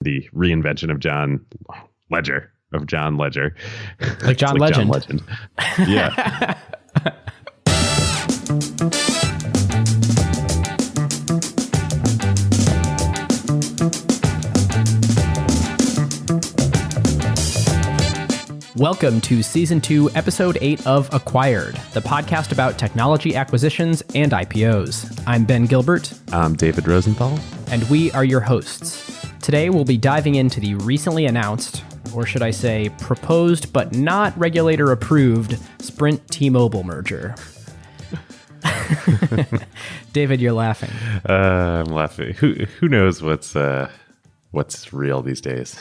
the reinvention of John Ledger. Like John like Legend. John Legend. Yeah. Welcome to Season 2, Episode 8 of Acquired, the podcast about technology acquisitions and IPOs. I'm Ben Gilbert. I'm David Rosenthal. And we are your hosts. Today we'll be diving into the recently announced, or should I say proposed but not regulator approved, Sprint T-Mobile merger. David, you're laughing. I'm laughing. Who knows what's real these days?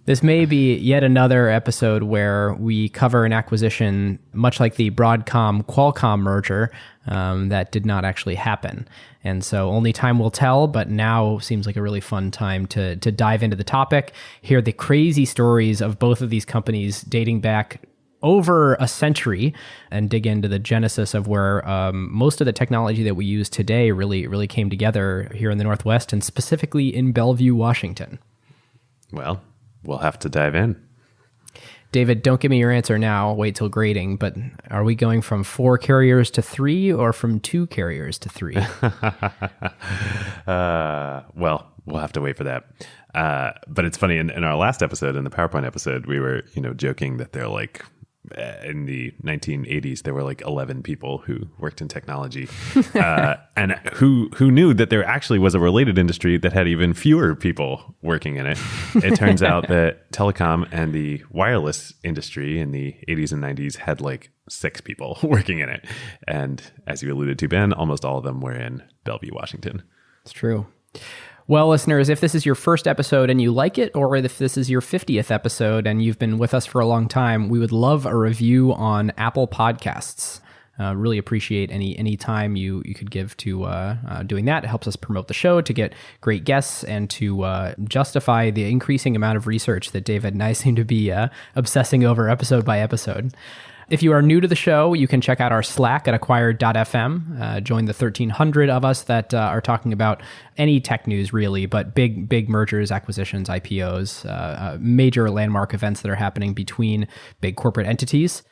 This may be yet another episode where we cover an acquisition, much like the Broadcom-Qualcomm merger, that did not actually happen. And so only time will tell, but now seems like a really fun time to dive into the topic, hear the crazy stories of both of these companies dating back over a century, and dig into the genesis of where most of the technology that we use today really came together here in the Northwest, and specifically in Bellevue, Washington. Well, we'll have to dive in. David, don't give me your answer now. Wait till grading. But are we going from 4 carriers to 3 or from 2 carriers to 3? Well, we'll have to wait for that. But it's funny. In our last episode, in the PowerPoint episode, we were joking that they're like, in the 1980s, there were like 11 people who worked in technology, and who knew that there actually was a related industry that had even fewer people working in it. It turns out that telecom and the wireless industry in the 80s and 90s had like 6 people working in it. And as you alluded to, Ben, almost all of them were in Bellevue, Washington. It's true. Well, listeners, if this is your first episode and you like it, or if this is your 50th episode and you've been with us for a long time, we would love a review on Apple Podcasts. Really appreciate any time you could give to doing that. It helps us promote the show, to get great guests, and to justify the increasing amount of research that David and I seem to be obsessing over episode by episode. If you are new to the show, you can check out our Slack at acquired.fm. Join the 1,300 of us that are talking about any tech news, really, but big mergers, acquisitions, IPOs, major landmark events that are happening between big corporate entities.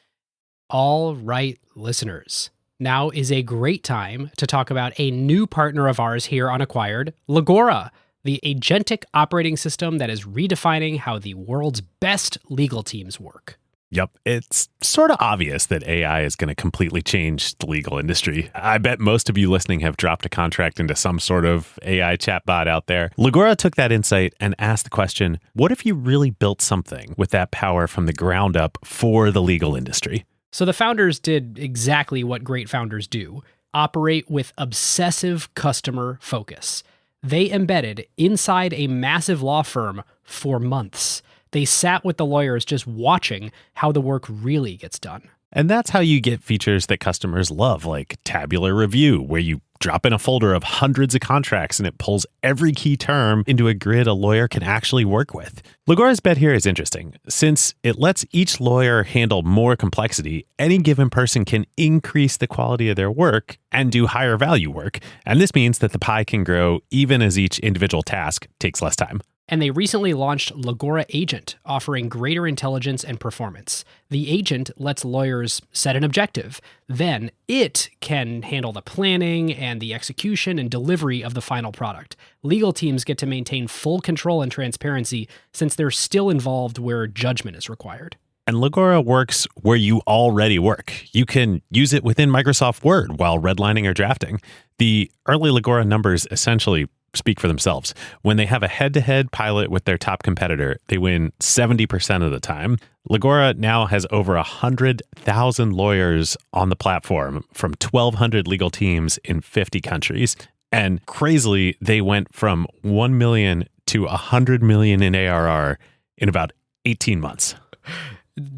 All right, listeners. Now is a great time to talk about a new partner of ours here on Acquired, Legora, the agentic operating system that is redefining how the world's best legal teams work. Yep, it's sort of obvious that AI is going to completely change the legal industry. I bet most of you listening have dropped a contract into some sort of AI chatbot out there. Legora took that insight and asked the question, what if you really built something with that power from the ground up for the legal industry? So the founders did exactly what great founders do: operate with obsessive customer focus. They embedded inside a massive law firm for months. They sat with the lawyers just watching how the work really gets done. And that's how you get features that customers love, like tabular review, where you drop in a folder of hundreds of contracts and it pulls every key term into a grid a lawyer can actually work with. Legora's bet here is interesting. Since it lets each lawyer handle more complexity, any given person can increase the quality of their work and do higher value work. And this means that the pie can grow even as each individual task takes less time. And they recently launched Legora Agent, offering greater intelligence and performance. The agent lets lawyers set an objective. Then it can handle the planning and the execution and delivery of the final product. Legal teams get to maintain full control and transparency, since they're still involved where judgment is required. And Legora works where you already work. You can use it within Microsoft Word while redlining or drafting. The early Legora numbers essentially speak for themselves. When they have a head-to-head pilot with their top competitor, they win 70% of the time. Legora now has over 100,000 lawyers on the platform from 1,200 legal teams in 50 countries. And crazily, they went from 1 million to 100 million in ARR in about 18 months.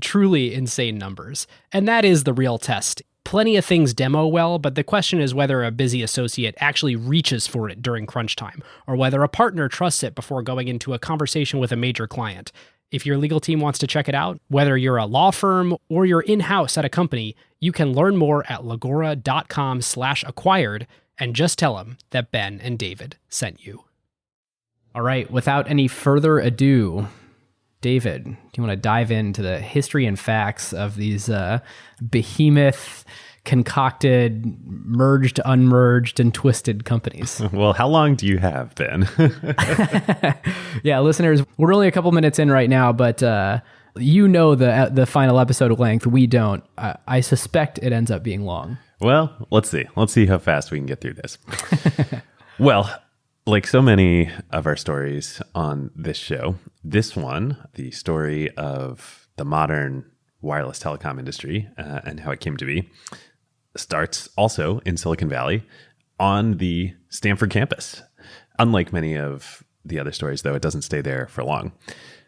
Truly insane numbers. And that is the real test. Plenty of things demo well, but the question is whether a busy associate actually reaches for it during crunch time, or whether a partner trusts it before going into a conversation with a major client. If your legal team wants to check it out, whether you're a law firm or you're in-house at a company, you can learn more at legora.com/acquired, and just tell them that Ben and David sent you. All right, without any further ado, David, do you want to dive into the history and facts of these behemoth, concocted, merged, unmerged, and twisted companies? Well, how long do you have, Ben? Yeah, listeners, we're only a couple minutes in right now, but you know the final episode length. We don't. I suspect it ends up being long. Well, let's see. Let's see how fast we can get through this. Well, like so many of our stories on this show, this one, the story of the modern wireless telecom industry and how it came to be, starts also in Silicon Valley on the Stanford campus. Unlike many of the other stories, though, it doesn't stay there for long.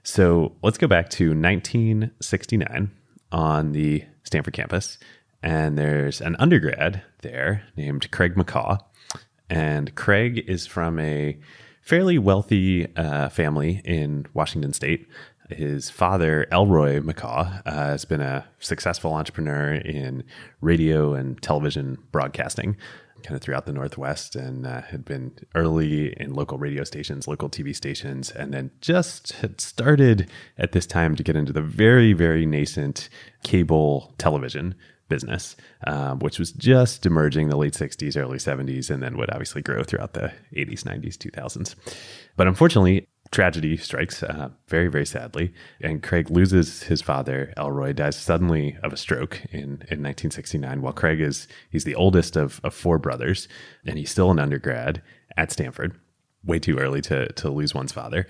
So let's go back to 1969 on the Stanford campus. And there's an undergrad there named Craig McCaw. And Craig is from a fairly wealthy family in Washington State. His father, Elroy McCaw, has been a successful entrepreneur in radio and television broadcasting kind of throughout the Northwest, and had been early in local radio stations, local TV stations, and then just had started at this time to get into the very, very nascent cable television business, which was just emerging in the late 60s, early 70s, and then would obviously grow throughout the 80s, 90s, 2000s. But unfortunately, tragedy strikes very, very sadly, and Craig loses his father. Elroy dies suddenly of a stroke in 1969. While Craig he's the oldest of four brothers, and he's still an undergrad at Stanford. Way too early to lose one's father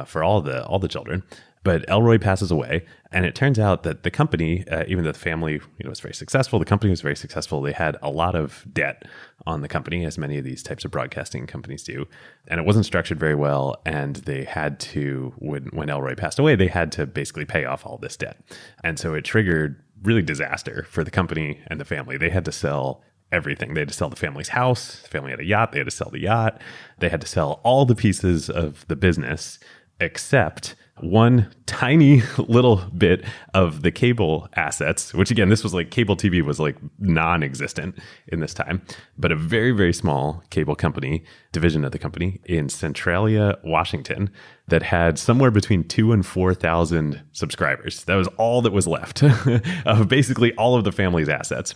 for all the children. But Elroy passes away, and it turns out that the company, even though the family was very successful, the company was very successful. They had a lot of debt on the company, as many of these types of broadcasting companies do, and it wasn't structured very well. And they had to, when Elroy passed away, they had to basically pay off all this debt, and so it triggered really disaster for the company and the family. They had to sell everything. They had to sell the family's house. The family had a yacht. They had to sell the yacht. They had to sell all the pieces of the business except one tiny little bit of the cable assets, which again, this was like cable TV was like non-existent in this time, but a very, very small cable company, division of the company in Centralia, Washington, that had somewhere between 2,000 and 4,000 subscribers. That was all that was left of basically all of the family's assets.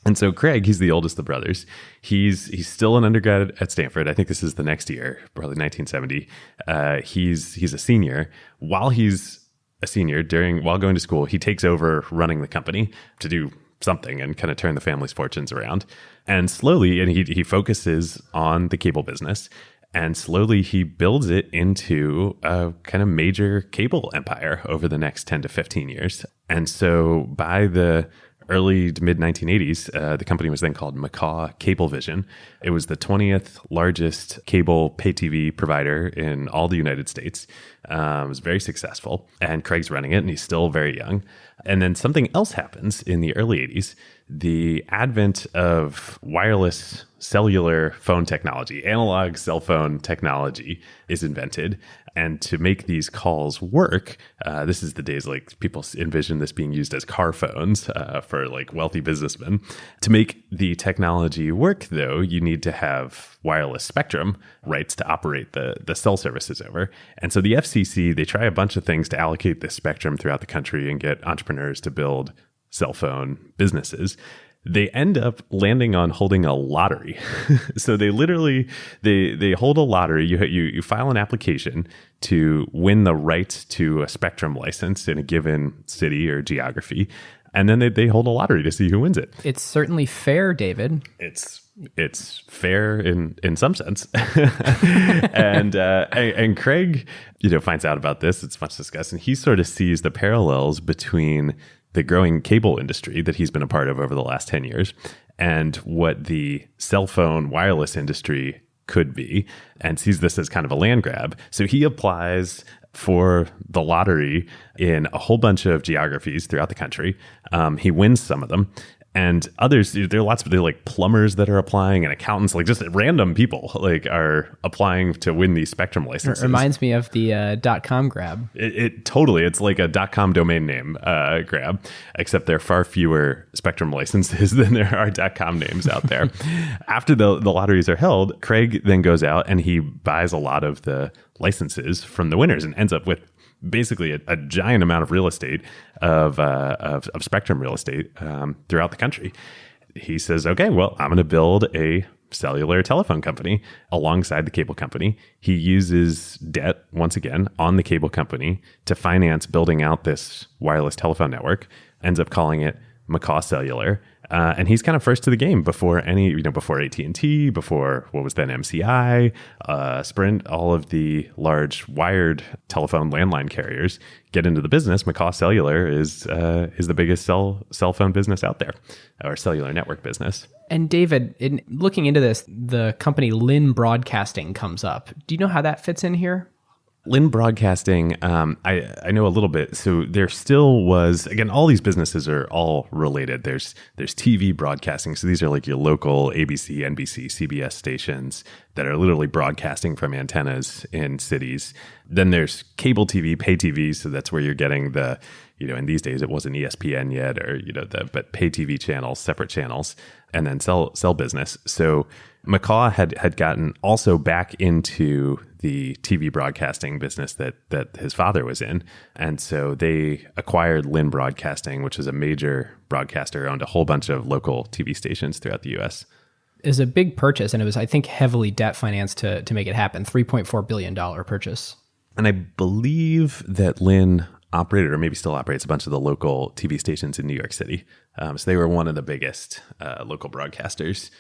And so Craig, he's the oldest of the brothers. He's still an undergrad at Stanford. I think this is the next year, probably 1970. He's a senior. While he's a senior, while going to school, he takes over running the company to do something and kind of turn the family's fortunes around. And slowly, and he focuses on the cable business. And slowly he builds it into a kind of major cable empire over the next 10 to 15 years. And so by the early to mid 1980s, the company was then called McCaw Cablevision. It was the 20th largest cable pay TV provider in all the United States. It was very successful, and Craig's running it, and he's still very young. And then something else happens in the early 80s. The advent of wireless cellular phone technology, analog cell phone technology is invented. And to make these calls work, this is the days like people envision this being used as car phones for like wealthy businessmen. To make the technology work, though, you need to have wireless spectrum rights to operate the cell services over. And so the FCC, they try a bunch of things to allocate this spectrum throughout the country and get entrepreneurs to build cell phone businesses. They end up landing on holding a lottery. So they literally, they hold a lottery. You file an application to win the rights to a spectrum license in a given city or geography. And then they hold a lottery to see who wins it. It's certainly fair, David. It's fair in some sense. and Craig, finds out about this. It's much discussed. And he sort of sees the parallels between the growing cable industry that he's been a part of over the last 10 years and what the cell phone wireless industry could be, and sees this as kind of a land grab. So he applies for the lottery in a whole bunch of geographies throughout the country. He wins some of them. And others, there are lots of like plumbers that are applying and accountants, like just random people like are applying to win these Spectrum licenses. It reminds me of the .com grab. It totally, it's like a .com domain name grab, except there are far fewer Spectrum licenses than there are .com names out there. After the lotteries are held, Craig then goes out and he buys a lot of the licenses from the winners and ends up with basically a giant amount of real estate of Spectrum real estate throughout the country. He says, okay, well, I'm going to build a cellular telephone company alongside the cable company. He uses debt once again on the cable company to finance building out this wireless telephone network, ends up calling it McCaw Cellular. And he's kind of first to the game before before AT&T, before what was then MCI, Sprint, all of the large wired telephone landline carriers get into the business. McCaw Cellular is the biggest cell phone business out there, or cellular network business. And David, in looking into this, the company Lynn Broadcasting comes up. Do you know how that fits in here? Lynn Broadcasting, I know a little bit. So there still was, again, all these businesses are all related. There's TV broadcasting. So these are like your local ABC, NBC, CBS stations that are literally broadcasting from antennas in cities. Then there's cable TV, pay TV. So that's where you're getting the, in these days it wasn't ESPN yet, or, but pay TV channels, separate channels, and then cell business. So McCaw had gotten also back into the TV broadcasting business that his father was in. And so they acquired Lynn Broadcasting, which is a major broadcaster, owned a whole bunch of local TV stations throughout the U.S. It was a big purchase, and it was, I think, heavily debt financed to make it happen. $3.4 billion purchase. And I believe that Lynn operated, or maybe still operates, a bunch of the local TV stations in New York City. So they were one of the biggest local broadcasters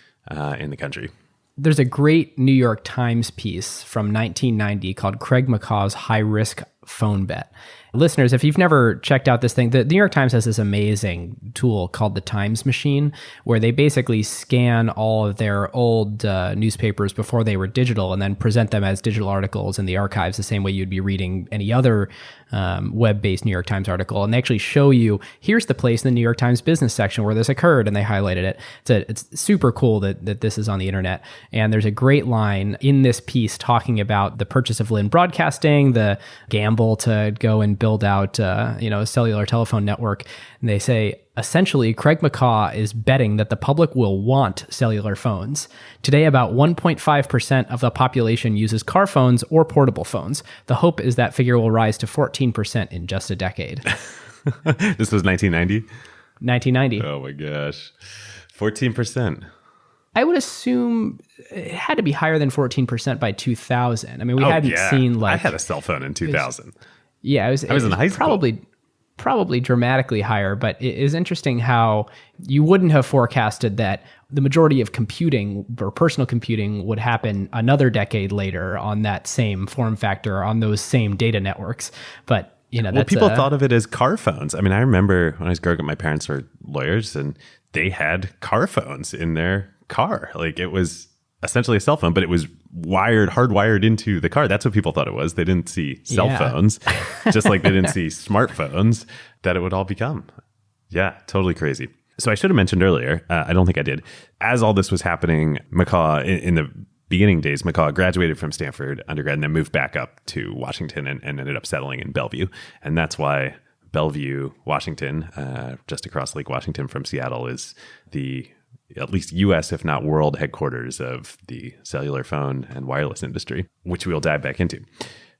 in the country. There's a great New York Times piece from 1990 called Craig McCaw's High Risk Phone Bet. Listeners, if you've never checked out this thing, the New York Times has this amazing tool called the Times Machine, where they basically scan all of their old newspapers before they were digital and then present them as digital articles in the archives the same way you'd be reading any other web-based New York Times article. And they actually show you, here's the place in the New York Times business section where this occurred, and they highlighted it. It's super cool that this is on the internet. And there's a great line in this piece talking about the purchase of Lynn Broadcasting, the gamble to go and build out a cellular telephone network. And they say, essentially, Craig McCaw is betting that the public will want cellular phones. Today, about 1.5% of the population uses car phones or portable phones. The hope is that figure will rise to 14% in just a decade. This was 1990? 1990. Oh my gosh. 14%. I would assume it had to be higher than 14% by 2000. I mean, we hadn't seen like... I had a cell phone in 2000. I was in high school. Probably dramatically higher, but it is interesting how you wouldn't have forecasted that the majority of computing or personal computing would happen another decade later on that same form factor, on those same data networks. But, people thought of it as car phones. I mean, I remember when I was growing up, my parents were lawyers and they had car phones in their car. Like, it was essentially a cell phone, but it was hardwired into the car. That's what people thought it was. They didn't see cell phones, just like they didn't see smartphones, that it would all become. Yeah, totally crazy. So I should have mentioned earlier, I don't think I did, as all this was happening, McCaw, in the beginning days, McCaw graduated from Stanford undergrad and then moved back up to Washington and ended up settling in Bellevue. And that's why Bellevue, Washington, just across Lake Washington from Seattle, is the at least US, if not world, headquarters of the cellular phone and wireless industry, which we'll dive back into.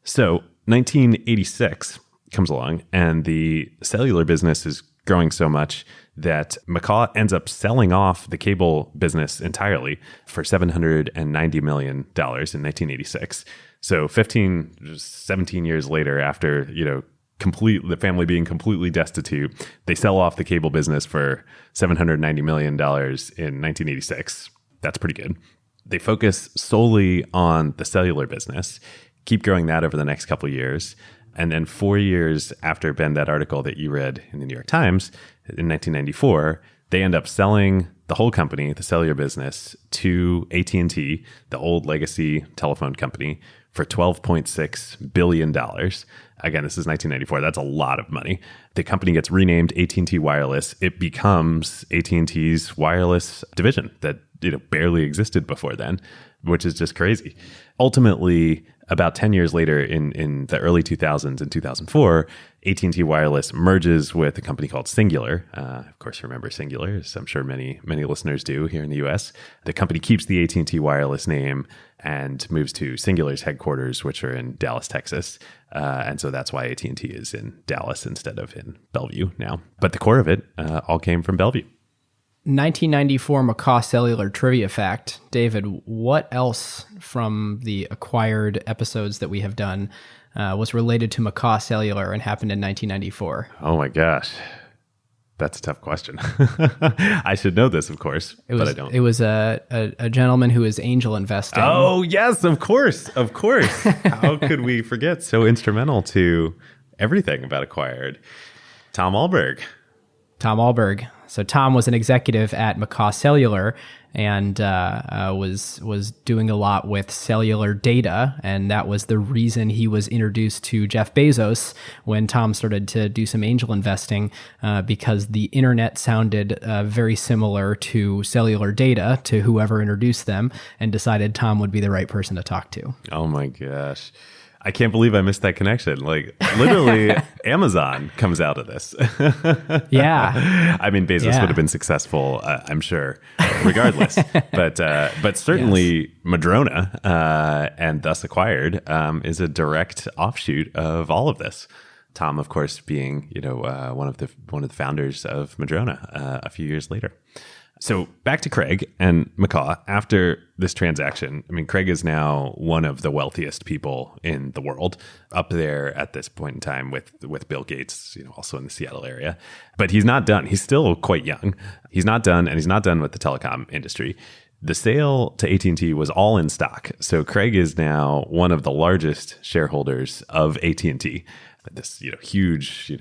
So 1986 comes along and the cellular business is growing so much that McCaw ends up selling off the cable business entirely for $790 million in 1986. So 17 years later, after, the family being completely destitute, they sell off the cable business for $790 million in 1986. That's pretty good. They focus solely on the cellular business, keep growing that over the next couple of years. And then 4 years after, Ben, that article that you read in the New York Times in 1994, they end up selling the whole company, the cellular business, to AT&T, the old legacy telephone company, for $12.6 billion. Again, this is 1994. That's a lot of money. The company gets renamed AT&T Wireless. It becomes AT&T's wireless division that barely existed before then, which is just crazy. Ultimately, about 10 years later in the early 2000s, in 2004, AT&T Wireless merges with a company called Singular. Of course, remember Singular, as I'm sure many listeners do here in the US. The company keeps the AT&T Wireless name and moves to Singular's headquarters, which are in Dallas, Texas. And so that's why AT&T is in Dallas instead of in Bellevue now. But the core of it all came from Bellevue. 1994 Macaw Cellular trivia fact. David, what else from the acquired episodes that we have done was related to Macaw Cellular and happened in 1994? Oh my gosh. That's a tough question. I should know this, of course, but I don't. It was a gentleman who is angel investing. Oh, yes, of course. Of course. How could we forget? So instrumental to everything about acquired. Tom Alberg. Tom Alberg. So Tom was an executive at Macaw Cellular and was doing a lot with cellular data, and that was the reason he was introduced to Jeff Bezos when Tom started to do some angel investing, because the internet sounded very similar to cellular data to whoever introduced them, and decided Tom would be the right person to talk to. Oh my gosh. I can't believe I missed that connection. Like, literally, Amazon comes out of this. Yeah. I mean, Bezos would have been successful, I'm sure, regardless. But certainly Madrona, and thus acquired, is a direct offshoot of all of this. Tom, of course, being one of the founders of Madrona a few years later. So back to Craig and Macaw. After this transaction, I mean, Craig is now one of the wealthiest people in the world, up there at this point in time with Bill Gates, also in the Seattle area. But he's not done. He's still quite young. He's not done, and he's not done with the telecom industry. The sale to AT&T was all in stock. So Craig is now one of the largest shareholders of AT&T, this huge,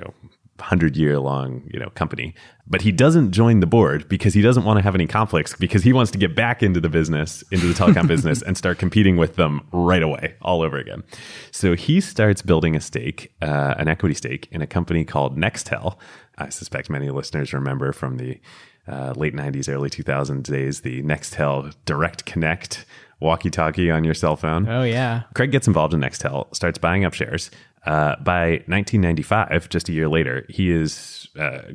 100-year-long, company. But he doesn't join the board because he doesn't want to have any conflicts, because he wants to get back into the telecom business, and start competing with them right away, all over again. So he starts building an equity stake in a company called Nextel. I suspect many listeners remember from the late 90s, early 2000s days, the Nextel Direct Connect walkie-talkie on your cell phone. Oh, yeah. Craig gets involved in Nextel, starts buying up shares. By 1995, just a year later, he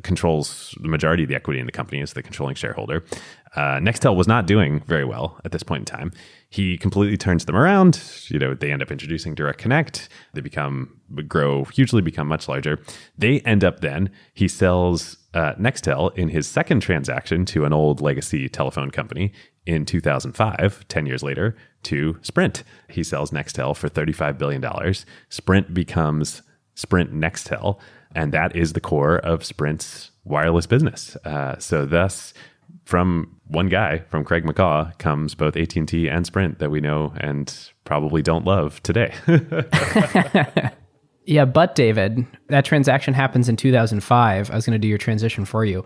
controls the majority of the equity in the company as the controlling shareholder. Nextel was not doing very well at this point in time. He completely turns them around. They end up introducing Direct Connect. They grow hugely, become much larger. He sells Nextel in his second transaction to an old legacy telephone company in 2005, 10 years later, to Sprint. He sells Nextel for $35 billion. Sprint becomes Sprint Nextel, and that is the core of Sprint's wireless business. So thus, from one guy, from Craig Macaw, comes both AT&T and Sprint that we know and probably don't love today. Yeah, but David, that transaction happens in 2005. I was going to do your transition for you.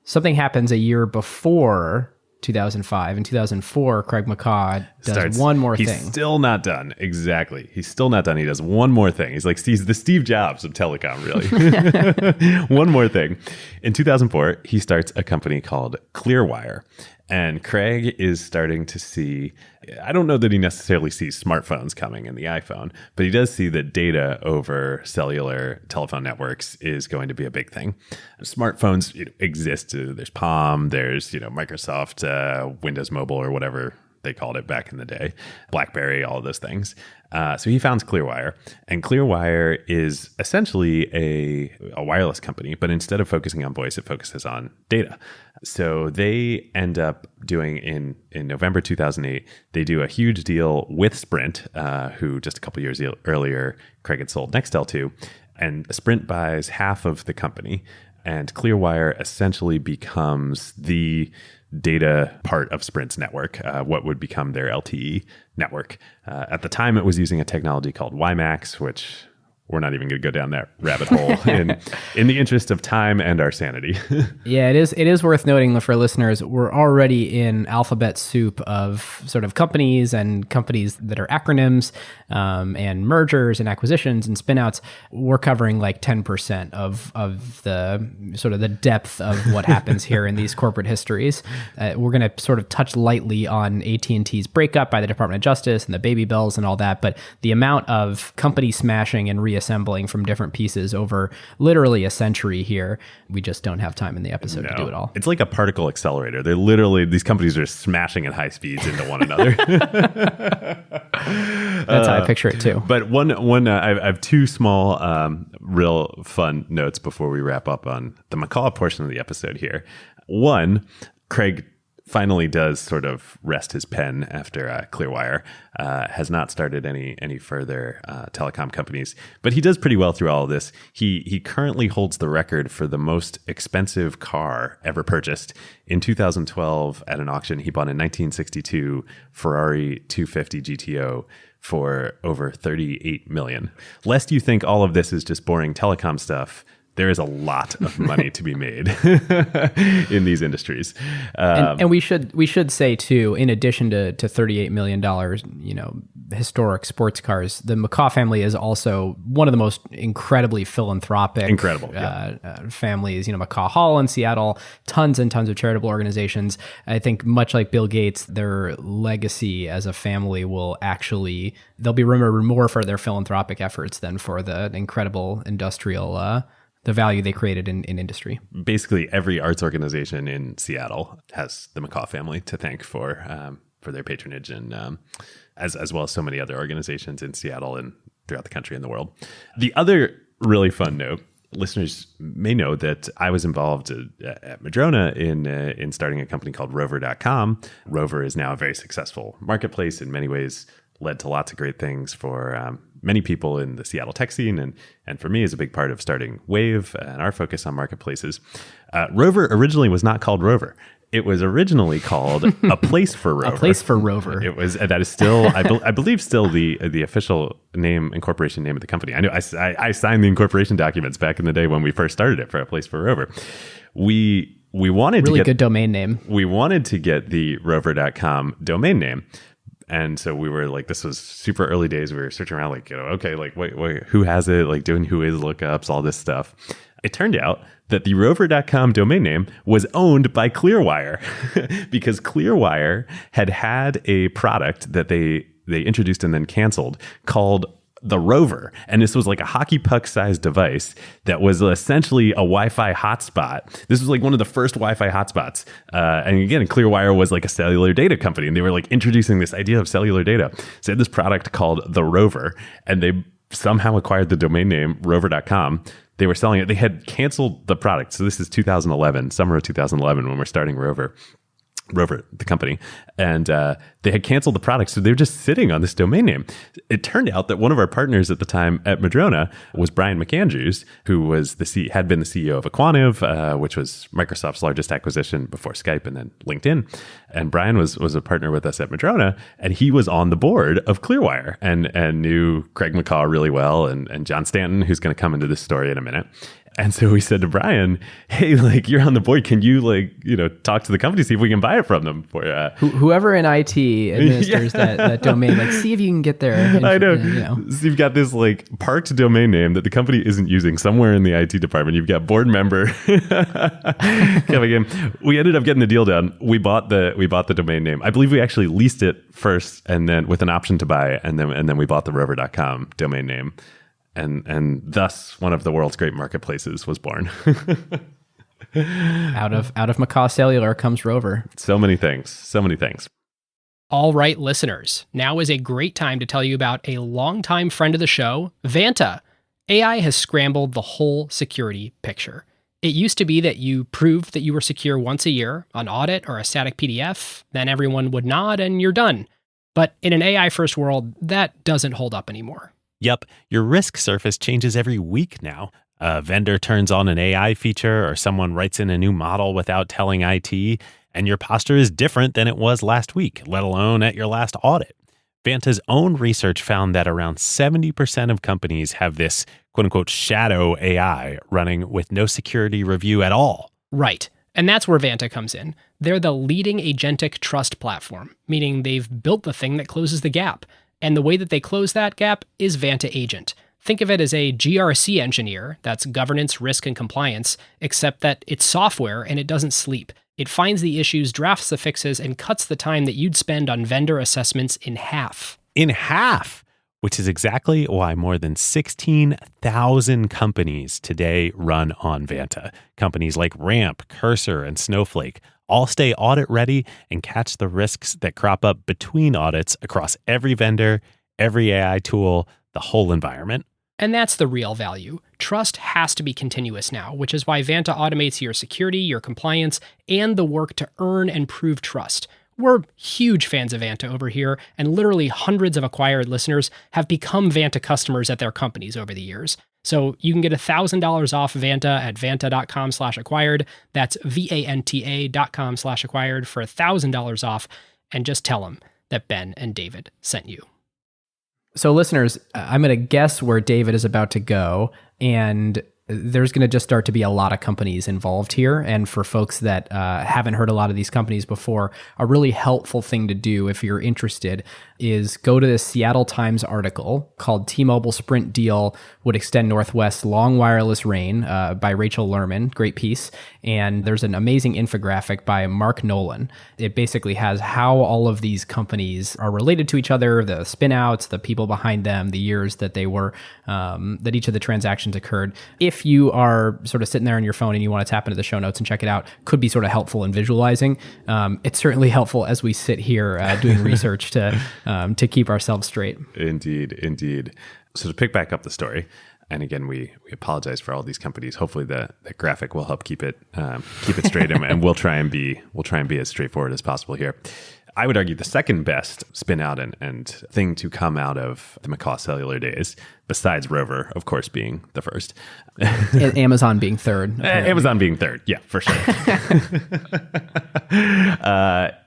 Something happens a year before 2005. In 2004, Craig Macaw does one more thing. He's still not done. Exactly. He's still not done. He does one more thing. He's the Steve Jobs of telecom, really. One more thing. In 2004, he starts a company called Clearwire. And Craig is starting to see, I don't know that he necessarily sees smartphones coming in the iPhone, but he does see that data over cellular telephone networks is going to be a big thing. Smartphones exist. There's Palm, there's Microsoft, Windows Mobile, or whatever they called it back in the day, BlackBerry, all of those things. So he founds Clearwire, and Clearwire is essentially a wireless company, but instead of focusing on voice, it focuses on data. So they end up doing in November 2008, they do a huge deal with Sprint, who just a couple years earlier, Craig had sold Nextel to, and Sprint buys half of the company, and Clearwire essentially becomes the data part of Sprint's network, what would become their LTE network. At the time, it was using a technology called WiMAX, which we're not even going to go down that rabbit hole in the interest of time and our sanity. Yeah, it is worth noting for listeners, we're already in alphabet soup of sort of companies and companies that are acronyms and mergers and acquisitions and spinouts. We're covering like 10% of the sort of the depth of what happens here in these corporate histories. We're going to sort of touch lightly on AT&T's breakup by the Department of Justice and the baby bells and all that, but the amount of company smashing and reassembling from different pieces over literally a century here, we just don't have time in the episode to do it all. It's like a particle accelerator. They're literally, these companies are smashing at high speeds into one another. That's how I picture it too. But I have two small, real fun notes before we wrap up on the macaw portion of the episode here. One, Craig finally does sort of rest his pen after Clearwire has not started any further telecom companies, but he does pretty well through all of this. He currently holds the record for the most expensive car ever purchased. In 2012, at an auction, he bought a 1962 Ferrari 250 GTO for over $38 million. Lest you think all of this is just boring telecom stuff, there is a lot of money to be made in these industries. And we should say too, in addition to $38 million, historic sports cars, the McCaw family is also one of the most incredibly philanthropic families. McCaw Hall in Seattle, tons and tons of charitable organizations. I think much like Bill Gates, their legacy as a family they'll be remembered more for their philanthropic efforts than for the incredible industrial the value they created in industry. Basically, every arts organization in Seattle has the McCaw family to thank for their patronage, and as well as so many other organizations in Seattle and throughout the country and the world. The other really fun note, listeners may know that I was involved at Madrona in starting a company called Rover.com. Rover is now a very successful marketplace, in many ways led to lots of great things for many people in the Seattle tech scene, and for me is a big part of starting Wave and our focus on marketplaces. Rover originally was not called Rover. It was originally called A Place for Rover. A Place for Rover. It was that is still I believe still the official incorporation name of the company. I know I signed the incorporation documents back in the day when we first started it for A Place for Rover. We wanted really good domain name. We wanted to get the Rover.com domain name. And so we were like, this was super early days. We were searching around like, okay, like wait, who has it? Like doing who is lookups, all this stuff. It turned out that the Rover.com domain name was owned by Clearwire because Clearwire had a product that they introduced and then canceled called the Rover. And this was like a hockey puck sized device that was essentially a Wi-Fi hotspot. This was like one of the first Wi-Fi hotspots. And again, Clearwire was like a cellular data company, and they were like introducing this idea of cellular data. So they had this product called the Rover, and they somehow acquired the domain name Rover.com. They were selling it. They had canceled the product. So this is 2011, summer of 2011, when we're starting Rover, the company, and they had canceled the product, so they were just sitting on this domain name. It turned out that one of our partners at the time at Madrona was Brian McAndrews, who was had been the CEO of Aquaniv, which was Microsoft's largest acquisition before Skype and then LinkedIn. And Brian was a partner with us at Madrona, and he was on the board of Clearwire and knew Craig McCaw really well, and John Stanton, who's going to come into this story in a minute. And so we said to Brian, hey, like, you're on the board. Can you, talk to the company, see if we can buy it from them for you? Whoever in IT administers that domain, see if you can get there. I know. So you've got this, parked domain name that the company isn't using somewhere in the IT department. You've got board member coming in. We ended up getting the deal done. We bought the domain name. I believe we actually leased it first, and then with an option to buy, and then we bought the Rover.com domain name. And thus one of the world's great marketplaces was born. Out of McCaw Cellular comes Rover. So many things. All right, listeners, now is a great time to tell you about a longtime friend of the show, Vanta. AI has scrambled the whole security picture. It used to be that you proved that you were secure once a year, an audit or a static PDF, then everyone would nod and you're done. But in an AI-first world, that doesn't hold up anymore. Yep, your risk surface changes every week now. A vendor turns on an AI feature or someone writes in a new model without telling IT, and your posture is different than it was last week, let alone at your last audit. Vanta's own research found that around 70% of companies have this quote unquote shadow AI running with no security review at all. Right. And that's where Vanta comes in. They're the leading agentic trust platform, meaning they've built the thing that closes the gap. And the way that they close that gap is Vanta Agent. Think of it as a GRC engineer, that's governance, risk, and compliance, except that it's software and it doesn't sleep. It finds the issues, drafts the fixes, and cuts the time that you'd spend on vendor assessments in half. In half! Which is exactly why more than 16,000 companies today run on Vanta. Companies like Ramp, Cursor, and Snowflake all stay audit ready and catch the risks that crop up between audits across every vendor, every AI tool, the whole environment. And that's the real value. Trust has to be continuous now, which is why Vanta automates your security, your compliance, and the work to earn and prove trust. We're huge fans of Vanta over here, and literally hundreds of acquired listeners have become Vanta customers at their companies over the years. So you can get $1,000 off Vanta at vanta.com/acquired. That's VANTA.com/acquired for $1,000 off. And just tell them that Ben and David sent you. So listeners, I'm going to guess where David is about to go, and there's going to just start to be a lot of companies involved here. And for folks that haven't heard a lot of these companies before, a really helpful thing to do if you're interested is go to the Seattle Times article called T-Mobile Sprint Deal Would Extend Northwest's Long Wireless Reign by Rachel Lerman. Great piece. And there's an amazing infographic by Mark Nolan. It basically has how all of these companies are related to each other, the spin-outs, the people behind them, the years that they were, that each of the transactions occurred. If you are sort of sitting there on your phone and you want to tap into the show notes and check it out, could be sort of helpful in visualizing. It's certainly helpful as we sit here doing research to keep ourselves straight. Indeed. So to pick back up the story, and again, we apologize for all these companies. Hopefully, the graphic will help keep it straight, and we'll try and be as straightforward as possible here. I would argue the second best spin out and thing to come out of the McCaw Cellular days, besides Rover, of course, being the first. And Amazon being third. Amazon being third. Yeah, for sure.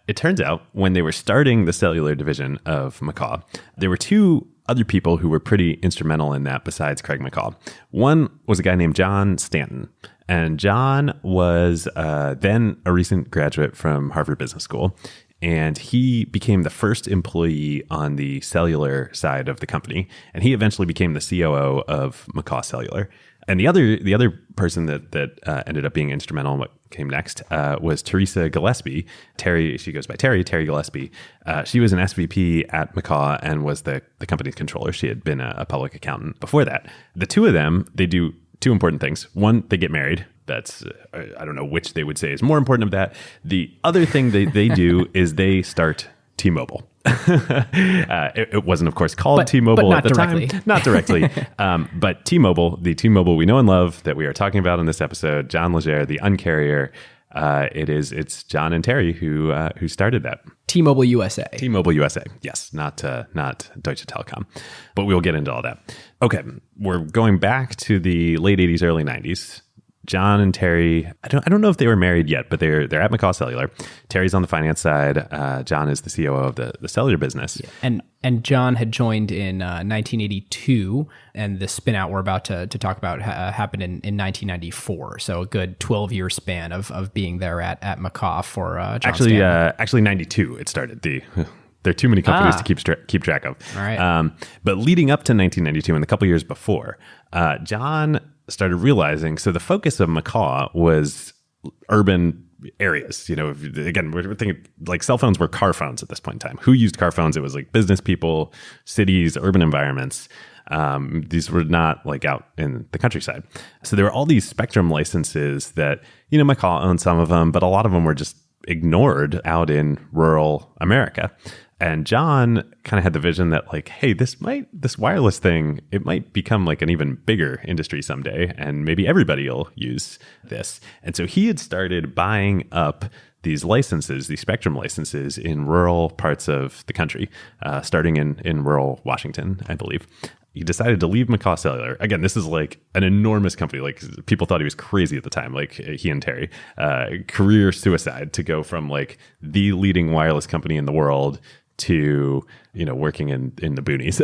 It turns out when they were starting the cellular division of McCaw, there were two other people who were pretty instrumental in that besides Craig McCaw. One was a guy named John Stanton. And John was then a recent graduate from Harvard Business School. And he became the first employee on the cellular side of the company. And he eventually became the COO of McCaw Cellular. And the other person that ended up being instrumental in what came next was Teresa Gillespie. She goes by Terry Gillespie. She was an SVP at McCaw and was the company's controller. She had been a public accountant before that. The two of them, they do two important things. One, they get married. That's, I don't know which they would say is more important of that. The other thing they do is they start T-Mobile. It wasn't, of course, called T-Mobile at the time. Not directly. But T-Mobile, the T-Mobile we know and love that we are talking about in this episode, John Legere, the uncarrier, it's John and Terry who started that. T-Mobile USA. T-Mobile USA. Yes, not Deutsche Telekom. But we'll get into all that. Okay, we're going back to the late 80s, early 90s. John and Terry, I don't know if they were married yet, but they're at McCaw Cellular. Terry's on the finance side. John is the COO of the cellular business. Yeah. And John had joined in 1982, and the spin out we're about to talk about happened in 1994. So a good 12-year span of being there at McCaw for John Stanton. Actually 92 it started. There are too many companies to keep track of. All right. But leading up to 1992 and a couple years before, John started realizing, so the focus of McCaw was urban areas. Again, we're thinking like cell phones were car phones at this point in time. Who used car phones? It was like business people, cities, urban environments. These were not like out in the countryside. So there were all these Spectrum licenses that, McCaw owned some of them, but a lot of them were just ignored out in rural America. And John kind of had the vision that like, hey, this wireless thing, it might become like an even bigger industry someday, and maybe everybody will use this. And so he had started buying up these licenses, these Spectrum licenses in rural parts of the country, starting in rural Washington, I believe. He decided to leave McCaw Cellular. Again, this is like an enormous company. Like people thought he was crazy at the time, like he and Terry. Career suicide to go from like the leading wireless company in the world to, working in the boonies,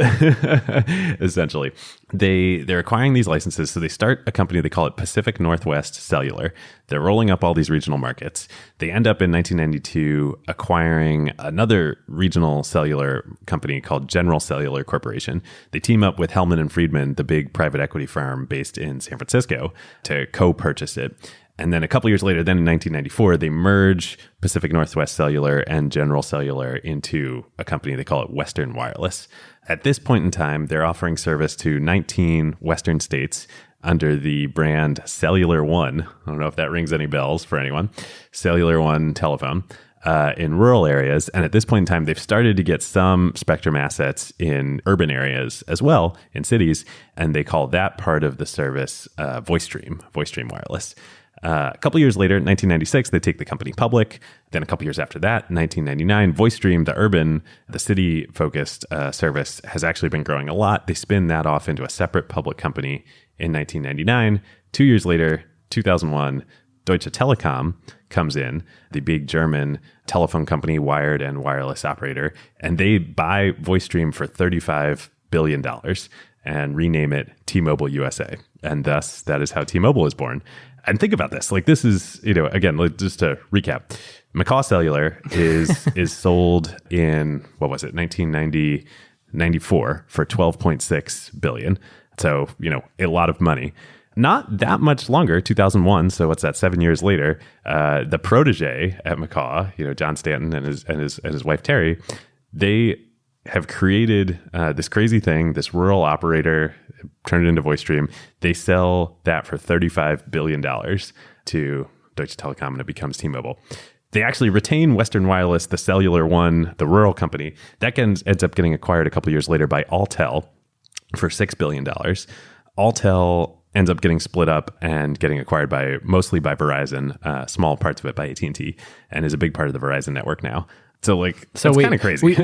essentially. They're acquiring these licenses. So they start a company, they call it Pacific Northwest Cellular. They're rolling up all these regional markets. They end up in 1992 acquiring another regional cellular company called General Cellular Corporation. They team up with Hellman and Friedman, the big private equity firm based in San Francisco, to co-purchase it. And then a couple years later, then in 1994, they merge Pacific Northwest Cellular and General Cellular into a company. They call it Western Wireless. At this point in time, they're offering service to 19 Western states under the brand Cellular One. I don't know if that rings any bells for anyone. Cellular One telephone in rural areas. And at this point in time, they've started to get some spectrum assets in urban areas as well, in cities. And they call that part of the service VoiceStream Wireless. A couple years later, 1996, they take the company public. Then a couple years after that, 1999, VoiceStream, the city-focused service, has actually been growing a lot. They spin that off into a separate public company in 1999. 2 years later, 2001, Deutsche Telekom comes in, the big German telephone company, wired and wireless operator, and they buy VoiceStream for $35 billion and rename it T-Mobile USA. And thus, that is how T-Mobile is born. And think about this. Like, this is, again, just to recap, Macaw Cellular is sold in, 1994 for $12.6 billion. So, a lot of money. Not that much longer, 2001. So what's that? 7 years later, the protege at Macaw, John Stanton and his wife Terry, they have created this crazy thing, this rural operator, turned it into VoiceStream. They sell that for $35 billion to Deutsche Telekom, and it becomes T-Mobile. They actually retain Western Wireless, the Cellular One, the rural company. That ends up getting acquired a couple years later by Alltel for $6 billion. Alltel ends up getting split up and getting acquired mostly by Verizon, small parts of it by AT&T, and is a big part of the Verizon network now. So it's kind of crazy.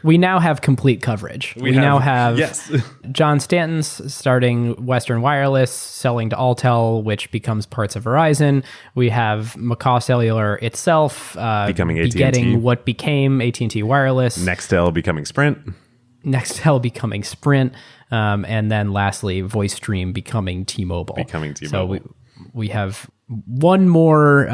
We now have complete coverage. We now have yes. John Stanton's starting Western Wireless, selling to Alltel, which becomes parts of Verizon. We have Macaw Cellular itself becoming AT&T. Getting what became AT&T Wireless. Nextel becoming Sprint. And then lastly, VoiceStream becoming T-Mobile. So we have one more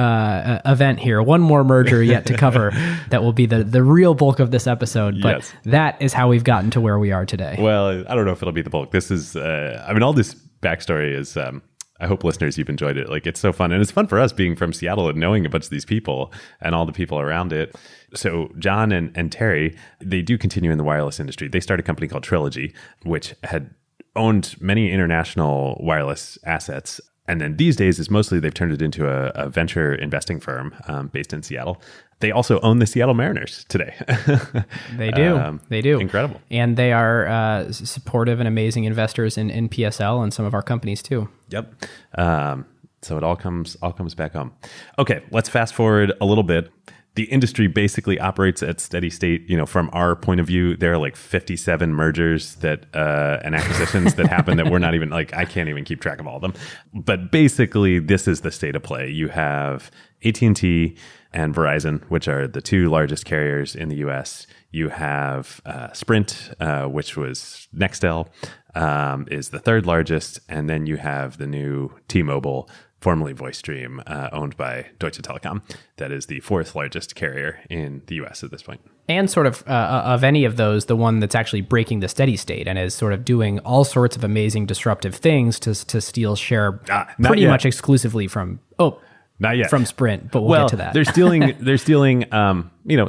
event here, one more merger yet to cover that will be the real bulk of this episode. But yes. That is how we've gotten to where we are today. Well, I don't know if it'll be the bulk. This is, all this backstory is, I hope listeners, you've enjoyed it. Like, it's so fun. And it's fun for us being from Seattle and knowing a bunch of these people and all the people around it. So John and Terry, they do continue in the wireless industry. They started a company called Trilogy, which had owned many international wireless assets. And then these days, they've turned it into a venture investing firm based in Seattle. They also own the Seattle Mariners today. They do. They do. Incredible. And they are supportive and amazing investors in PSL and some of our companies too. Yep. So it all comes back home. Okay, let's fast forward a little bit. The industry basically operates at steady state. From our point of view, there are like 57 mergers and acquisitions that happen that we're not even I can't even keep track of all of them. But basically, this is the state of play. You have AT&T and Verizon, which are the two largest carriers in the U.S. You have Sprint, which was Nextel, is the third largest. And then you have the new T-Mobile, formerly VoiceStream, owned by Deutsche Telekom. That is the fourth largest carrier in the U.S. at this point. And sort of any of those, the one that's actually breaking the steady state and is sort of doing all sorts of amazing disruptive things to steal share pretty much exclusively from... Not yet. From Sprint, but we'll get to that. They're stealing,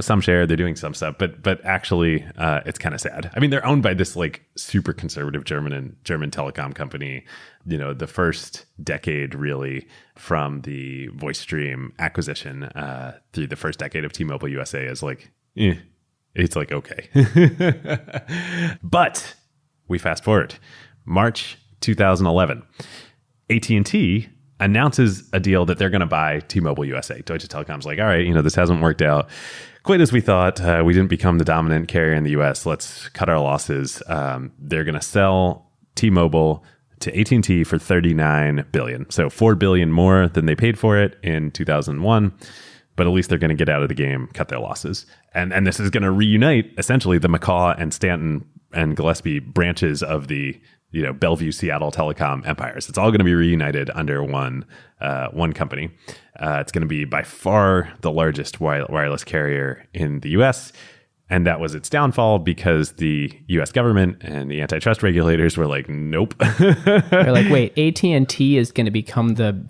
some share. They're doing some stuff, but actually, it's kind of sad. I mean, they're owned by this super conservative German telecom company. The first decade really from the VoiceStream acquisition through the first decade of T-Mobile USA is it's okay. But we fast forward, March 2011, AT&T announces a deal that they're going to buy T-Mobile USA. Deutsche Telekom's like, all right, this hasn't worked out quite as we thought. We didn't become the dominant carrier in the US. Let's cut our losses. They're going to sell T-Mobile to AT&T for $39 billion. So $4 billion more than they paid for it in 2001. but at least they're going to get out of the game, cut their losses. And this is going to reunite essentially the McCaw and Stanton and Gillespie branches of the Bellevue, Seattle telecom empires. It's all going to be reunited under one company. It's going to be by far the largest wireless carrier in the U.S., and that was its downfall because the U.S. government and the antitrust regulators were like, nope. They're like, wait, AT&T is going to become the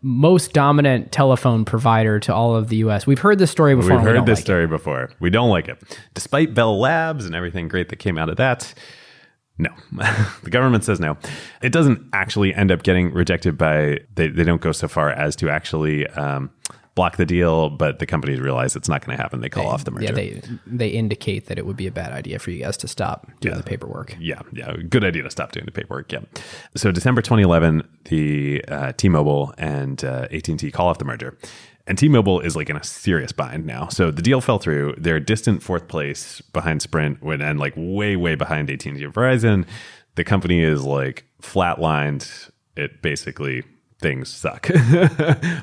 most dominant telephone provider to all of the U.S. We've heard this story before. We've heard this story before. We don't like it. Despite Bell Labs and everything great that came out of that, no. The government says no. It doesn't actually end up getting rejected by, they don't go so far as to actually block the deal, but the companies realize it's not going to happen. They call off the merger. Yeah, they indicate that it would be a bad idea for you guys to stop doing the paperwork. Yeah, good idea to stop doing the paperwork. Yeah. So December 2011, the T-Mobile and AT&T call off the merger. And T-Mobile is like in a serious bind now. So the deal fell through. They're a distant fourth place behind Sprint and like way, way behind AT&T and Verizon. The company is like flatlined. It basically, things suck.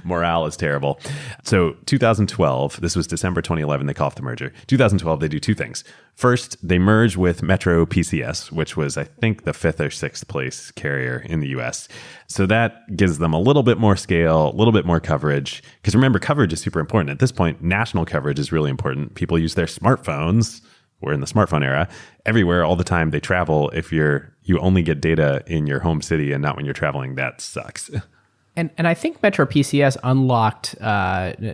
Morale is terrible. So 2012, this was December 2011, they call off the merger. 2012, they do two things. First, they merge with Metro PCS, which was, I think, the fifth or sixth place carrier in the US. So that gives them a little bit more scale, a little bit more coverage. Because remember, coverage is super important. At this point, national coverage is really important. People use their smartphones. We're in the smartphone era. Everywhere, all the time, they travel. If you only get data in your home city and not when you're traveling, that sucks. And I think Metro PCS unlocked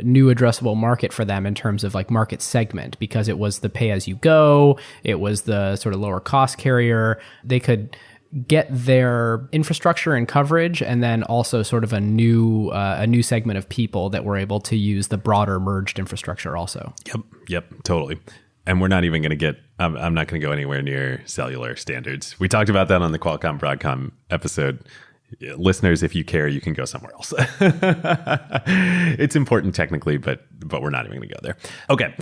new addressable market for them in terms of like market segment, because it was the pay-as-you-go, it was the sort of lower cost carrier. They could get their infrastructure and coverage, and then also sort of a new segment of people that were able to use the broader merged infrastructure also. Yep, totally. And we're not even going to get, I'm not going to go anywhere near cellular standards. We talked about that on the Qualcomm Broadcom episode. Listeners, if you care, you can go somewhere else. It's important technically, but we're not even going to go there. Okay.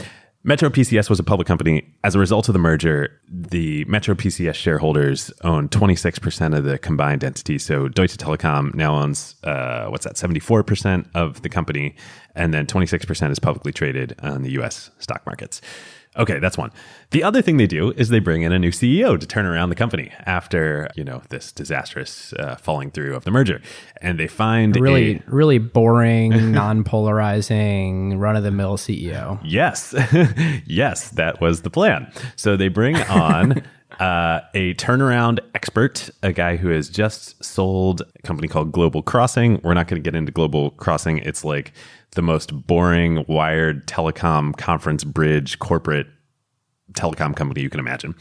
Metro PCS was a public company. As a result of the merger, the Metro PCS shareholders own 26% of the combined entity. So Deutsche Telekom now owns, 74% of the company, and then 26% is publicly traded on the U.S. stock markets. Okay, that's one. The other thing they do is they bring in a new CEO to turn around the company after, this disastrous falling through of the merger. And they find really boring, non-polarizing, run-of-the-mill CEO. Yes. Yes, that was the plan. So they bring on a turnaround expert, a guy who has just sold a company called Global Crossing. We're not going to get into Global Crossing. It's like the most boring wired telecom conference bridge corporate telecom company you can imagine.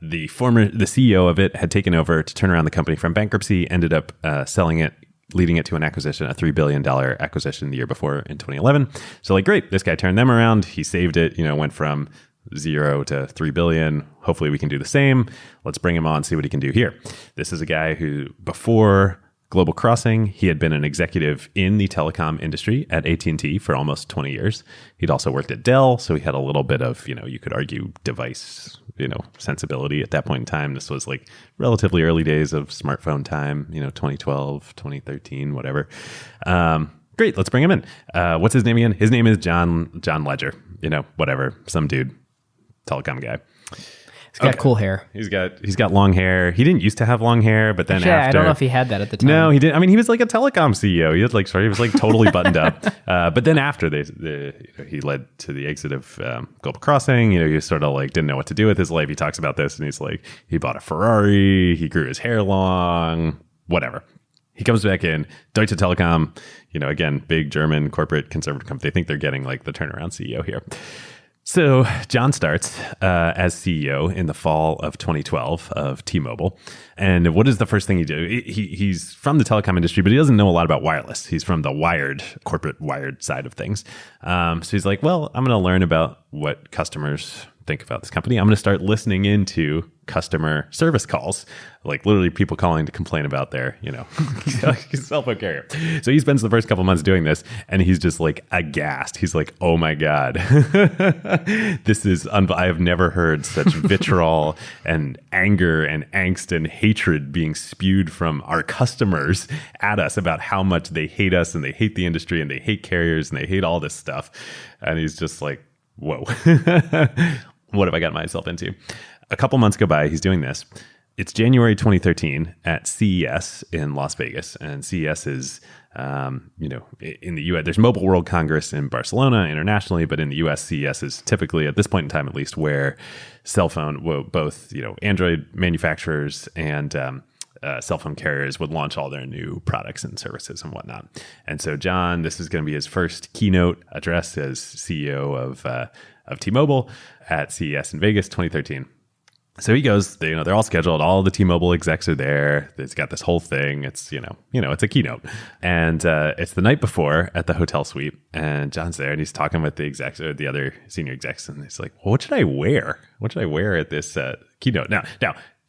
The CEO of it had taken over to turn around the company from bankruptcy, ended up selling it, leading it to an acquisition, a $3 billion acquisition the year before in 2011. So like, great, this guy turned them around. He saved it, went from 0 to 3 billion. Hopefully we can do the same. Let's bring him on, see what he can do here. This is a guy who, before Global Crossing, he had been an executive in the telecom industry at AT&T for almost 20 years. He'd also worked at Dell, so he had a little bit of, you could argue device, sensibility at that point in time. This was like relatively early days of smartphone time, 2012, 2013, whatever. Great, let's bring him in. What's his name again? His name is John Ledger, whatever, some dude, telecom guy. He's got cool hair. He's got long hair. He didn't used to have long hair, but then after, I don't know if he had that at the time. No, he didn't. I mean, he was like a telecom CEO. He had he was like totally buttoned up. But then after he led to the exit of Global Crossing. He sort of like didn't know what to do with his life. He talks about this, and he's like, he bought a Ferrari. He grew his hair long. Whatever. He comes back in. Deutsche Telekom. Again, big German corporate conservative company. They think they're getting like the turnaround CEO here. So John starts as CEO in the fall of 2012 of T-Mobile. And what is the first thing he do? He's from the telecom industry, but he doesn't know a lot about wireless. He's from the corporate wired side of things. So he's like, well, I'm going to learn about what customers think about this company. I'm going to start listening into customer service calls, like literally people calling to complain about their, cell phone carrier. So he spends the first couple months doing this, and he's just like aghast. He's like, oh my God, this is, I have never heard such vitriol and anger and angst and hatred being spewed from our customers at us about how much they hate us and they hate the industry and they hate carriers and they hate all this stuff. And he's just like, whoa, what have I got myself into? A couple months go by, he's doing this. It's January 2013 at CES in Las Vegas. And CES is, in the US, there's Mobile World Congress in Barcelona internationally, but in the US, CES is typically, at this point in time at least, where both Android manufacturers and cell phone carriers would launch all their new products and services and whatnot. And so John, this is going to be his first keynote address as CEO of T-Mobile at CES in Vegas 2013. So he goes, they're all scheduled. All the T-Mobile execs are there. It's got this whole thing. It's, it's a keynote. And it's the night before at the hotel suite. And John's there and he's talking with the execs or the other senior execs. And he's like, well, what should I wear? What should I wear at this keynote? Now,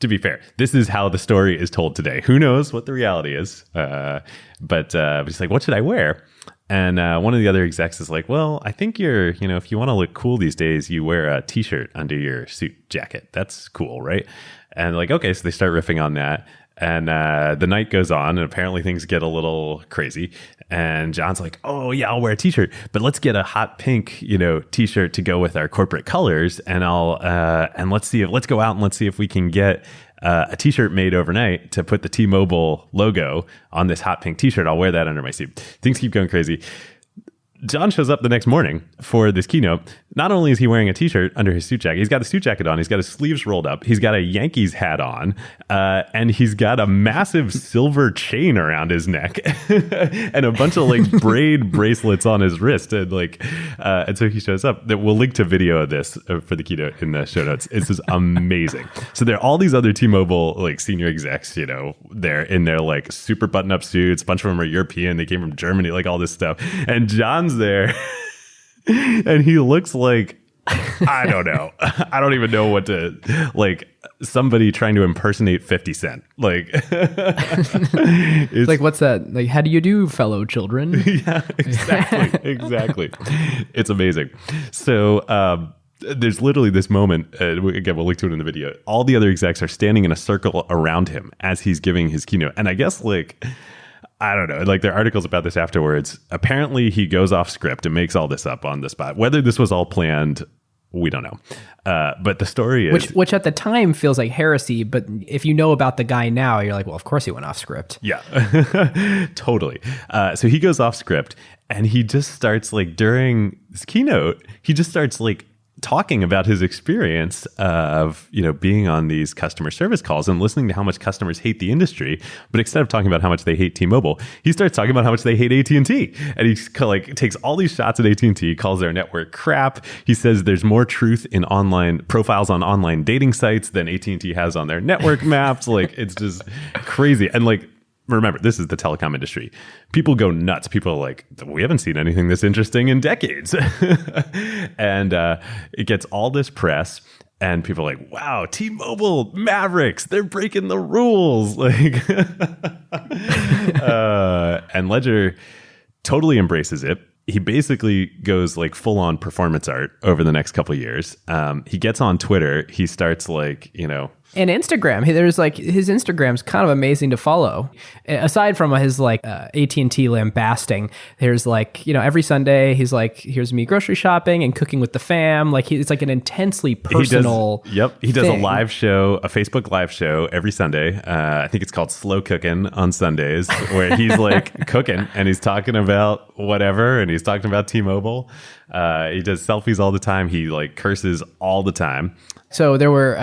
to be fair, this is how the story is told today. Who knows what the reality is? But he's like, what should I wear? And one of the other execs is like, well, I think if you want to look cool these days, you wear a t-shirt under your suit jacket. That's cool, right? And like, okay, so they start riffing on that. And the night goes on and apparently things get a little crazy. And John's like, oh yeah, I'll wear a t-shirt, but let's get a hot pink, t-shirt to go with our corporate colors. And let's go out and let's see if we can get a t-shirt made overnight to put the T-Mobile logo on this hot pink t-shirt. I'll wear that under my suit. Things keep going crazy. John shows up the next morning for this keynote. Not only is he wearing a t-shirt under his suit jacket, he's got a suit jacket on, he's got his sleeves rolled up, he's got a Yankees hat on, and he's got a massive silver chain around his neck and a bunch of like braid bracelets on his wrist. And so he shows up. We'll link to video of this for the keynote in the show notes. It's just amazing. So there are all these other T-Mobile like senior execs, they're in their like super button-up suits. A bunch of them are European. They came from Germany, like all this stuff. And John's there and he looks like, I don't know. I don't even know what to, like somebody trying to impersonate 50 Cent. Like, it's like, what's that? Like, how do you do, fellow children? Yeah, exactly. It's amazing. So, there's literally this moment, again, we'll link to it in the video. All the other execs are standing in a circle around him as he's giving his keynote. And I guess I don't know. Like there are articles about this afterwards. Apparently he goes off script and makes all this up on the spot. Whether this was all planned, we don't know. But the story is... Which at the time feels like heresy, but if you know about the guy now, you're like, well, of course he went off script. Yeah, totally. So he goes off script and he just starts during this keynote, he just starts talking about his experience of, being on these customer service calls and listening to how much customers hate the industry. But instead of talking about how much they hate T-Mobile, he starts talking about how much they hate AT&T. And he takes all these shots at AT&T, calls their network crap. He says there's more truth in online profiles on online dating sites than AT&T has on their network maps. It's just crazy. And remember, this is the telecom industry. People go nuts. People are like, we haven't seen anything this interesting in decades. And it gets all this press. And people are like, wow, T-Mobile Mavericks, they're breaking the rules. And Ledger totally embraces it. He basically goes full on performance art over the next couple of years. He gets on Twitter. He starts and Instagram. There's his Instagram's kind of amazing to follow. Aside from his AT&T lambasting, there's every Sunday he's here's me grocery shopping and cooking with the fam. It's an intensely personal. He does a live show, a Facebook live show every Sunday. I think it's called Slow Cooking on Sundays, where he's cooking and he's talking about whatever, and he's talking about T-Mobile. He does selfies all the time. He curses all the time. So there were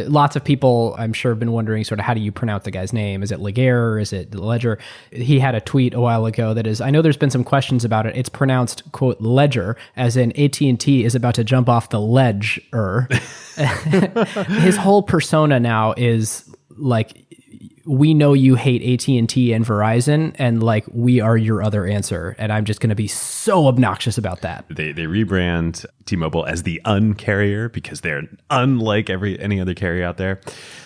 lots of people, I'm sure, have been wondering sort of how do you pronounce the guy's name? Is it Laguerre or is it Ledger? He had a tweet a while ago that is, I know there's been some questions about it. It's pronounced, quote, Ledger, as in AT&T is about to jump off the ledge-er. His whole persona now is we know you hate AT&T and Verizon, and like we are your other answer. And I'm just going to be so obnoxious about that. They rebrand T-Mobile as the Un-carrier because they're unlike any other carrier out there.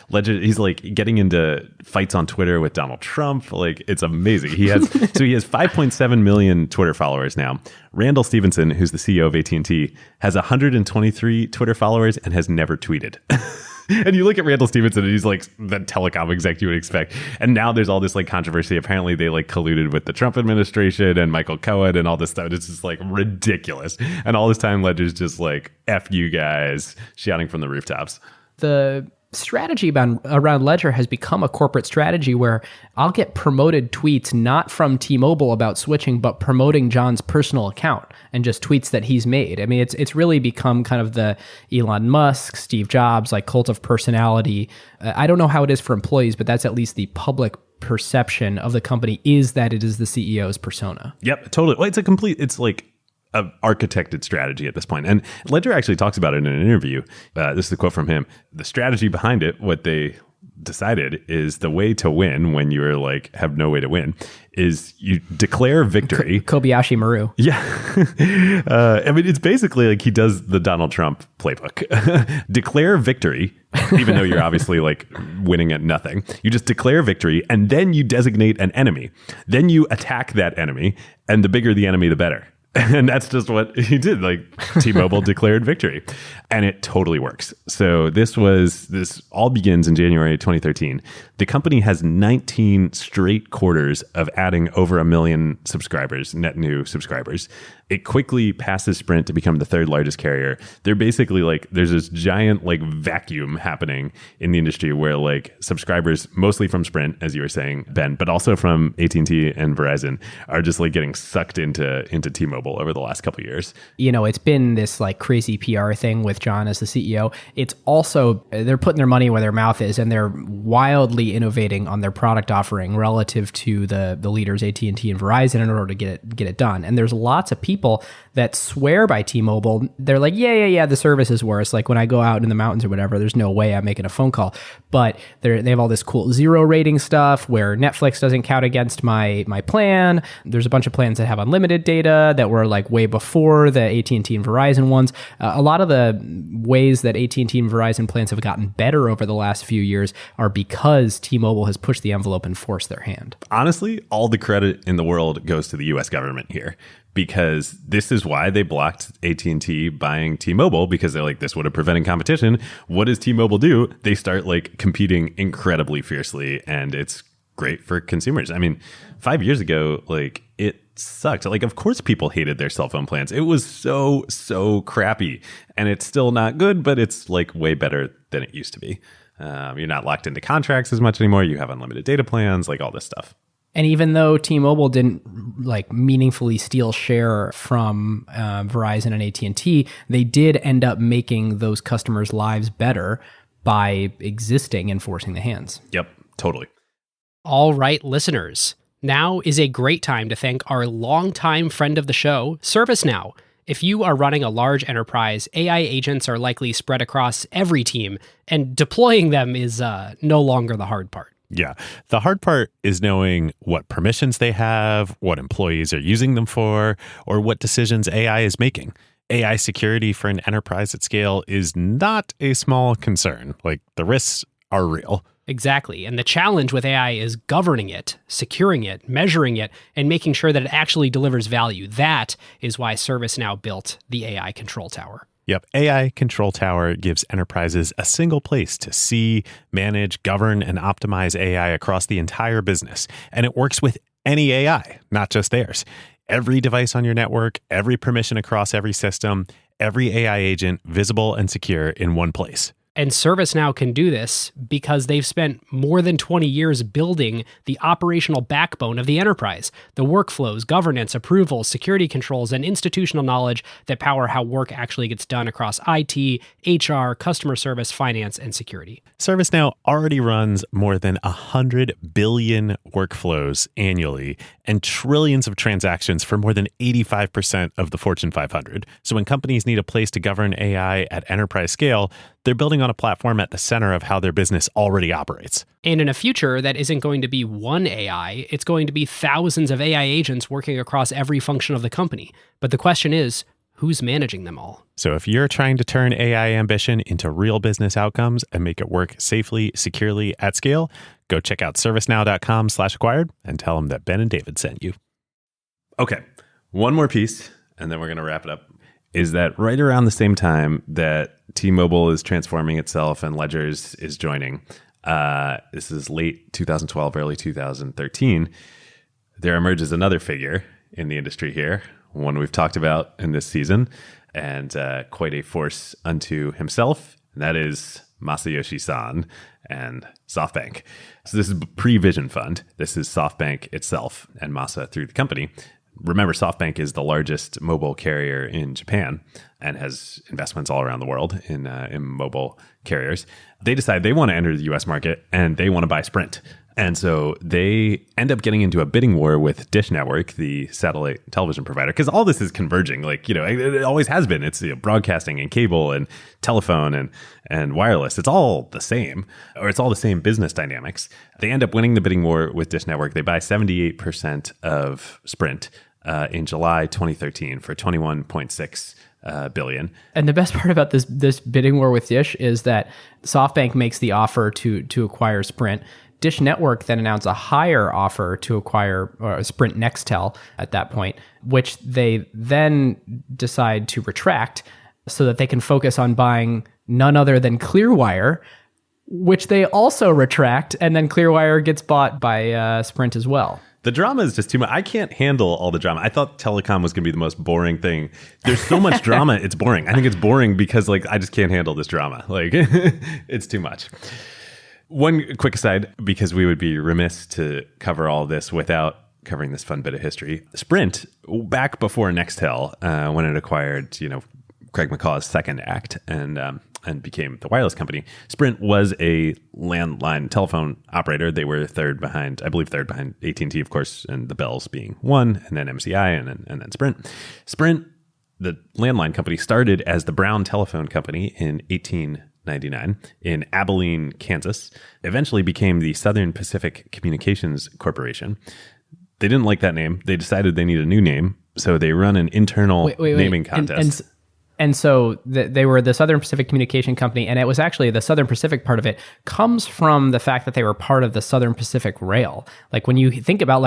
He's like getting into fights on Twitter with Donald Trump. Like, it's amazing. He has 5.7 million Twitter followers now. Randall Stevenson, who's the CEO of AT&T, has 123 Twitter followers and has never tweeted. And you look at Randall Stevenson and he's like the telecom exec you would expect. And now there's all this like controversy. Apparently they like colluded with the Trump administration and Michael Cohen and all this stuff. It's just like ridiculous. And all this time Ledger's just like, F you guys, shouting from the rooftops. The strategy around Ledger has become a corporate strategy where I'll get promoted tweets not from T-Mobile about switching, but promoting John's personal account and just tweets that he's made. I mean, it's really become kind of the Elon Musk, Steve Jobs, like cult of personality. I don't know how it is for employees, but that's at least the public perception of the company, is that it is the CEO's persona. Yep, totally. Well, it's like an architected strategy at this point. And Ledger actually talks about it in an interview. This is a quote from him. The strategy behind it, what they decided is the way to win when you're like, have no way to win, is you declare victory. Kobayashi Maru. Yeah. I mean, it's basically like he does the Donald Trump playbook. Declare victory, even though you're obviously like winning at nothing. You just declare victory and then you designate an enemy. Then you attack that enemy, and the bigger the enemy, the better. And that's just what he did. Like, T-Mobile declared victory, and it totally works. So this all begins in January 2013. The company has 19 straight quarters of adding over 1 million subscribers, net new subscribers. It quickly passes Sprint to become the third largest carrier. They're basically like, there's this giant like vacuum happening in the industry where like subscribers, mostly from Sprint, as you were saying, Ben, but also from AT&T and Verizon, are just like getting sucked into T-Mobile over the last couple of years. You know, it's been this like crazy PR thing with John as the CEO. It's also, they're putting their money where their mouth is, and they're wildly innovating on their product offering relative to the leaders AT&T and Verizon in order to get it done. And there's lots of people that swear by T-Mobile. They're like, yeah, the service is worse. Like when I go out in the mountains or whatever, there's no way I'm making a phone call. But they have all this cool 0 rating stuff where Netflix doesn't count against my plan. There's a bunch of plans that have unlimited data that were like way before the AT&T and Verizon ones. A lot of the ways that AT&T and Verizon plans have gotten better over the last few years are because T-Mobile has pushed the envelope and forced their hand. Honestly, all the credit in the world goes to the US government here, because this is why they blocked AT&T buying T-Mobile, because they're like, this would have prevented competition. What does T-Mobile do? They start like competing incredibly fiercely, and it's great for consumers. I mean, 5 years ago, like, it sucked. Like, of course people hated their cell phone plans. It was so crappy, and it's still not good, but it's like way better than it used to be. You're not locked into contracts as much anymore. You have unlimited data plans, like all this stuff. And even though T-Mobile didn't like meaningfully steal share from Verizon and AT&T, they did end up making those customers' lives better by existing and forcing the hands. Yep, totally. All right, listeners. Now is a great time to thank our longtime friend of the show, ServiceNow. If you are running a large enterprise, AI agents are likely spread across every team, and deploying them is no longer the hard part. Yeah. The hard part is knowing what permissions they have, what employees are using them for, or what decisions AI is making. AI security for an enterprise at scale is not a small concern. Like, the risks are real. Exactly. And the challenge with AI is governing it, securing it, measuring it, and making sure that it actually delivers value. That is why ServiceNow built the AI Control Tower. Yep. AI Control Tower gives enterprises a single place to see, manage, govern, and optimize AI across the entire business. And it works with any AI, not just theirs. Every device on your network, every permission across every system, every AI agent visible and secure in one place. And ServiceNow can do this because they've spent more than 20 years building the operational backbone of the enterprise, the workflows, governance, approvals, security controls, and institutional knowledge that power how work actually gets done across IT, HR, customer service, finance, and security. ServiceNow already runs more than 100 billion workflows annually and trillions of transactions for more than 85% of the Fortune 500. So when companies need a place to govern AI at enterprise scale, they're building on on a platform at the center of how their business already operates. And in a future that isn't going to be one AI, it's going to be thousands of AI agents working across every function of the company. But the question is, who's managing them all? So if you're trying to turn AI ambition into real business outcomes and make it work safely, securely, at scale, go check out servicenow.com/acquired and tell them that Ben and David sent you. Okay, one more piece, and then we're going to wrap it up, is that right around the same time that T-Mobile is transforming itself and Ledger's is joining, this is late 2012, early 2013, there emerges another figure in the industry here, one we've talked about in this season, and quite a force unto himself, and that is Masayoshi Son and SoftBank. So this is pre-Vision Fund. This is SoftBank itself and Masa through the company. Remember, SoftBank is the largest mobile carrier in Japan and has investments all around the world in mobile carriers. They decide they want to enter the US market and they want to buy Sprint. And so they end up getting into a bidding war with Dish Network, the satellite television provider, because all this is converging. Like, it always has been. It's broadcasting and cable and telephone and wireless. It's all the same, or it's all the same business dynamics. They end up winning the bidding war with Dish Network. They buy 78% of Sprint in July 2013 for $21.6 billion. And the best part about this bidding war with Dish is that SoftBank makes the offer to acquire Sprint. Dish Network then announced a higher offer to acquire Sprint Nextel at that point, which they then decide to retract so that they can focus on buying none other than Clearwire, which they also retract, and then Clearwire gets bought by Sprint as well. The drama is just too much. I can't handle all the drama. I thought telecom was going to be the most boring thing. There's so much drama, it's boring. I think it's boring because I just can't handle this drama. It's too much. One quick aside, because we would be remiss to cover all this without covering this fun bit of history. Sprint, back before Nextel, when it acquired, Craig McCaw's second act and became the wireless company, Sprint was a landline telephone operator. They were third behind AT&T, of course, and the Bells being one, and then MCI, and then Sprint. Sprint, the landline company, started as the Brown Telephone Company in 1899 in Abilene, Kansas, eventually became the Southern Pacific Communications Corporation. They didn't like that name. They decided they need a new name, so they run an internal naming contest. And so they were the Southern Pacific Communication Company, and it was actually the Southern Pacific part of it comes from the fact that they were part of the Southern Pacific Rail. Like when you think about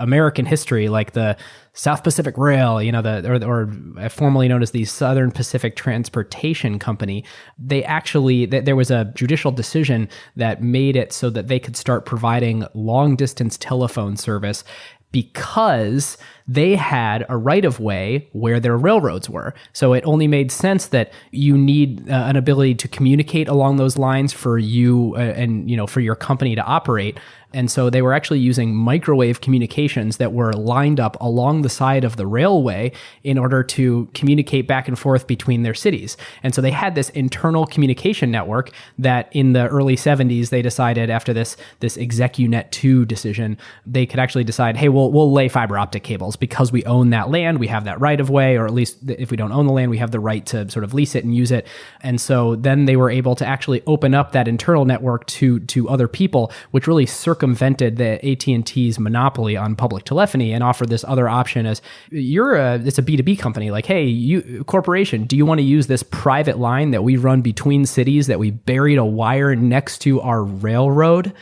American history, like the South Pacific Rail, or formerly known as the Southern Pacific Transportation Company, there was a judicial decision that made it so that they could start providing long distance telephone service because they had a right-of-way where their railroads were. So it only made sense that you need an ability to communicate along those lines for you and for your company to operate. And so they were actually using microwave communications that were lined up along the side of the railway in order to communicate back and forth between their cities. And so they had this internal communication network that in the early 70s, they decided after this ExecuNet 2 decision, they could actually decide, hey, we'll lay fiber optic cables because we own that land, we have that right of way, or at least if we don't own the land, we have the right to sort of lease it and use it. And so then they were able to actually open up that internal network to other people, which really circumvented the AT&T's monopoly on public telephony and offered this other option as it's a B2B company. Like, hey, you corporation, do you want to use this private line that we run between cities that we buried a wire next to our railroad?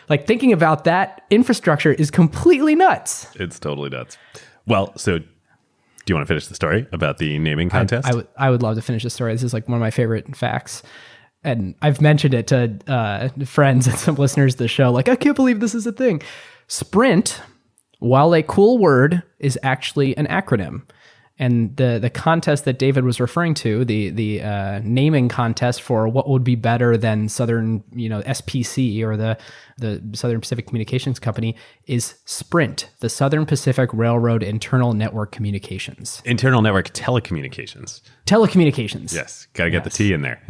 Like, thinking about that infrastructure is completely nuts. It's totally nuts. Well, so do you want to finish the story about the naming contest? I would love to finish the story. This is like one of my favorite facts. And I've mentioned it to friends and some listeners of the show. Like, I can't believe this is a thing. Sprint, while a cool word, is actually an acronym. And the contest that David was referring to, the naming contest for what would be better than Southern, SPC or the Southern Pacific Communications Company, is Sprint, the Southern Pacific Railroad Internal Network Communications. Internal Network Telecommunications. Telecommunications. Yes, got to get the T in there.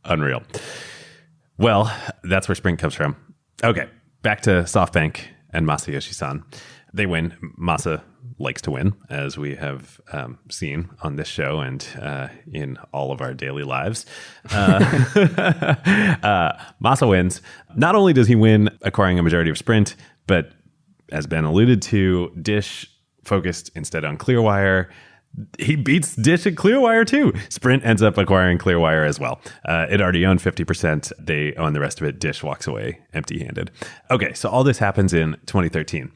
Unreal. Well, that's where Sprint comes from. Okay, back to SoftBank and Masayoshi Son. They win. Masa likes to win, as we have seen on this show and in all of our daily lives. Masa wins. Not only does he win acquiring a majority of Sprint, but as Ben alluded to, Dish focused instead on Clearwire. He beats Dish at Clearwire too. Sprint ends up acquiring Clearwire as well. It already owned 50%. They own the rest of it. Dish walks away empty-handed. Okay, so all this happens in 2013.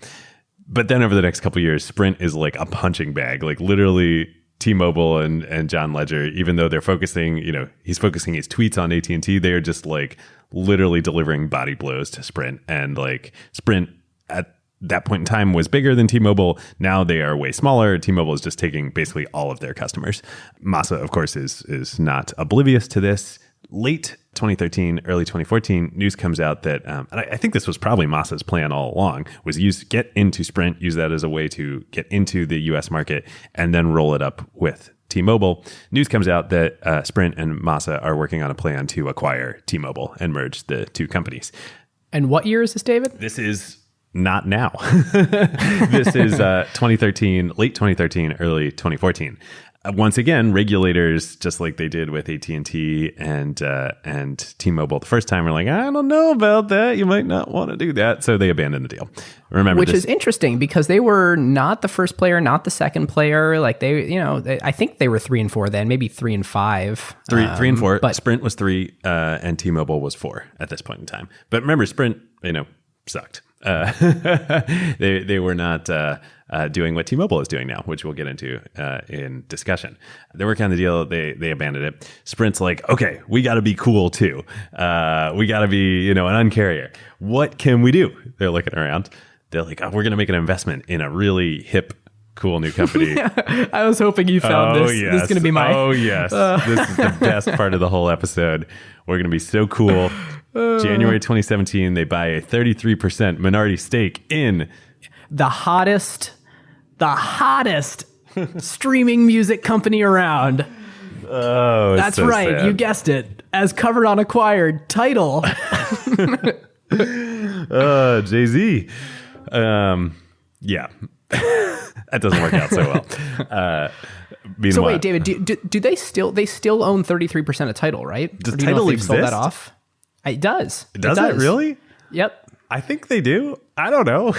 But then over the next couple of years, Sprint is like a punching bag. Like literally T-Mobile and John Ledger, even though they're focusing, he's focusing his tweets on AT&T, they are just like literally delivering body blows to Sprint. And like Sprint at that point in time was bigger than T-Mobile. Now they are way smaller. T-Mobile is just taking basically all of their customers. Masa, of course, is not oblivious to this. Late 2013, early 2014, news comes out that, and I think this was probably Masa's plan all along, was get into Sprint, use that as a way to get into the US market, and then roll it up with T-Mobile. News comes out that Sprint and Masa are working on a plan to acquire T-Mobile and merge the two companies. And what year is this, David? This is not now. This is 2013, late 2013, early 2014. Once again, regulators, just like they did with AT&T and T-Mobile the first time, were like, I don't know about that. You might not want to do that. So they abandoned the deal. Remember, which is interesting because they were not the first player, not the second player. Like I think they were 3 and 4 then, maybe 3 and 5. 3 and 4. But Sprint was 3 and T-Mobile was 4 at this point in time. But remember, Sprint, sucked. They were not doing what T-Mobile is doing now, which we'll get into in discussion. They're working on the deal. They abandoned it. Sprint's like, okay, we got to be cool too. We got to be, an uncarrier. What can we do? They're looking around. They're like, we're going to make an investment in a really hip, cool new company. I was hoping you found this. Yes. This is going to be my... Oh, yes. This is the best part of the whole episode. We're going to be so cool. January 2017, they buy a 33% minority stake in the hottest streaming music company around. Oh, that's so right. sad. You guessed it. As covered on Acquired, Tidal. Jay-Z. Yeah. That doesn't work out so well. So wait, David, do they still own 33% of Tidal, right? Does or do you know Tidal if they've sold exist? that off? It does. Does it really? Yep. I think they do. I don't know.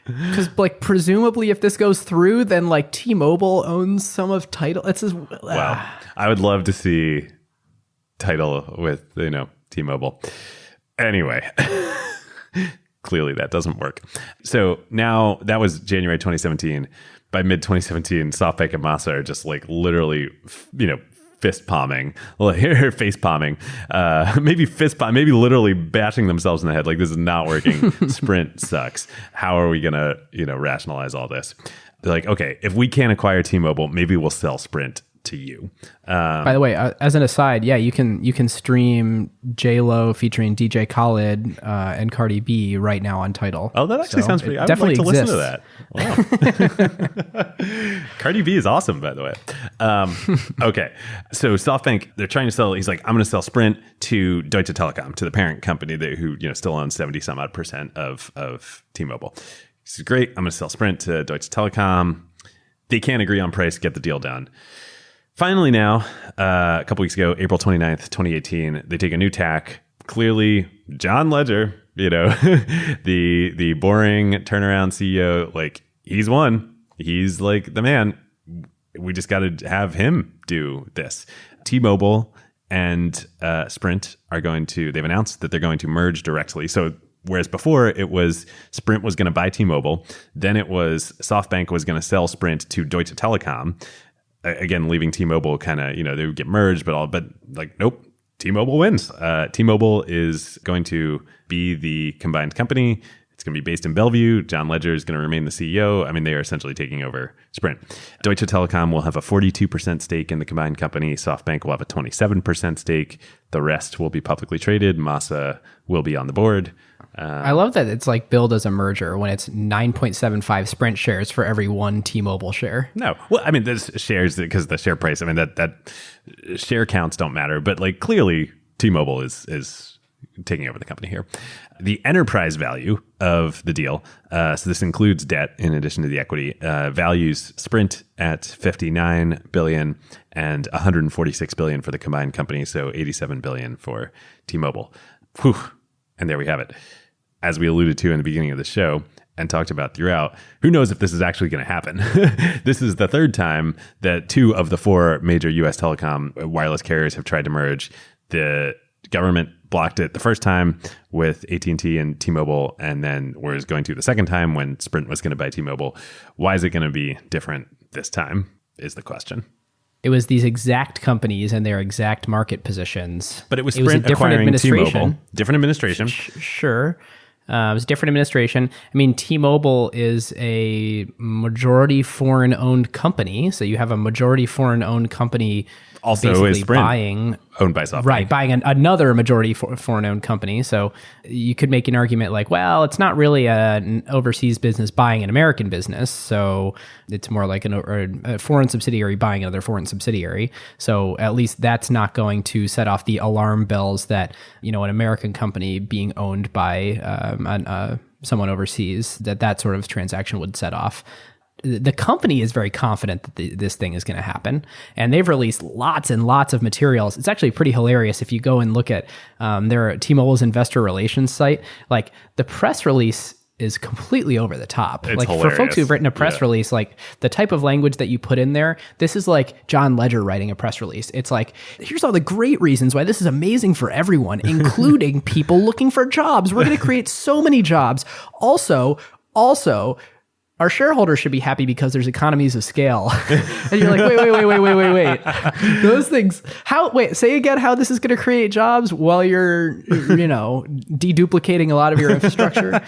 Because presumably if this goes through, then T-Mobile owns some of Tidal. It's just, Wow. I would love to see Tidal with, T-Mobile. Anyway, clearly that doesn't work. So now that was January 2017. By mid 2017, SoftBank and Masa are just literally, fist palming, face palming, maybe fist palm, maybe literally bashing themselves in the head. Like, this is not working. Sprint sucks. How are we going to, rationalize all this? They're like, okay, if we can't acquire T-Mobile, maybe we'll sell Sprint to you. By the way, as an aside, yeah, you can stream J-Lo featuring DJ Khaled and Cardi B right now on Tidal. Oh, that actually sounds pretty. I would like to listen to that. Wow. Cardi B is awesome, by the way. Okay, so SoftBank, they're trying to sell. He's like, I'm going to sell Sprint to Deutsche Telekom, to the parent company who still owns 70 some odd % of T-Mobile. This is great. I'm going to sell Sprint to Deutsche Telekom. They can't agree on price. Get the deal done. Finally now, a couple weeks ago, April 29th, 2018, they take a new tack. Clearly, John Ledger, the boring turnaround CEO, he's won. He's the man. We just got to have him do this. T-Mobile and Sprint they've announced that they're going to merge directly. So whereas before it was Sprint was going to buy T-Mobile, then it was SoftBank was going to sell Sprint to Deutsche Telekom. Again, leaving T-Mobile kind of, they would get merged, but nope, T-Mobile wins. T-Mobile is going to be the combined company. It's going to be based in Bellevue. John Ledger is going to remain the CEO. I mean, they are essentially taking over Sprint. Deutsche Telekom will have a 42% stake in the combined company. SoftBank will have a 27% stake. The rest will be publicly traded. Masa will be on the board. I love that it's billed as a merger when it's 9.75 Sprint shares for every one T-Mobile share. No. Well, I mean, there's shares because the share price, that share counts don't matter. But clearly T-Mobile is taking over the company here. The enterprise value of the deal, so this includes debt in addition to the equity, values Sprint at $59 billion and $146 billion for the combined company, so $87 billion for T-Mobile. Whew. And there we have it. As we alluded to in the beginning of the show and talked about throughout, who knows if this is actually going to happen? This is the third time that 2 of the 4 major U.S. telecom wireless carriers have tried to merge. The government blocked it the first time with AT&T and T-Mobile, and then was going to the second time when Sprint was going to buy T-Mobile. Why is it going to be different this time is the question. It was these exact companies and their exact market positions. But it was Sprint acquiring T-Mobile. Different administration. Sure. It was a different administration. I mean, T-Mobile is a majority foreign-owned company. So you have a majority foreign-owned company also is Sprint buying, owned by SoftBank. Right, buying another majority foreign-owned company. So you could make an argument like, well, it's not really an overseas business buying an American business. So it's more like a foreign subsidiary buying another foreign subsidiary. So at least that's not going to set off the alarm bells that, an American company being owned by someone overseas, that sort of transaction would set off. The company is very confident that this thing is going to happen, and they've released lots and lots of materials. It's actually pretty hilarious if you go and look at their T-Mobile's investor relations site. Like, the press release is completely over the top. It's like hilarious. For folks who've written a press release, like the type of language that you put in there, this is like John Ledger writing a press release. It's like, here's all the great reasons why this is amazing for everyone, including people looking for jobs. We're going to create so many jobs. Also, our shareholders should be happy because there's economies of scale. And you're like, wait. Those things, say again how this is going to create jobs while you're, deduplicating a lot of your infrastructure.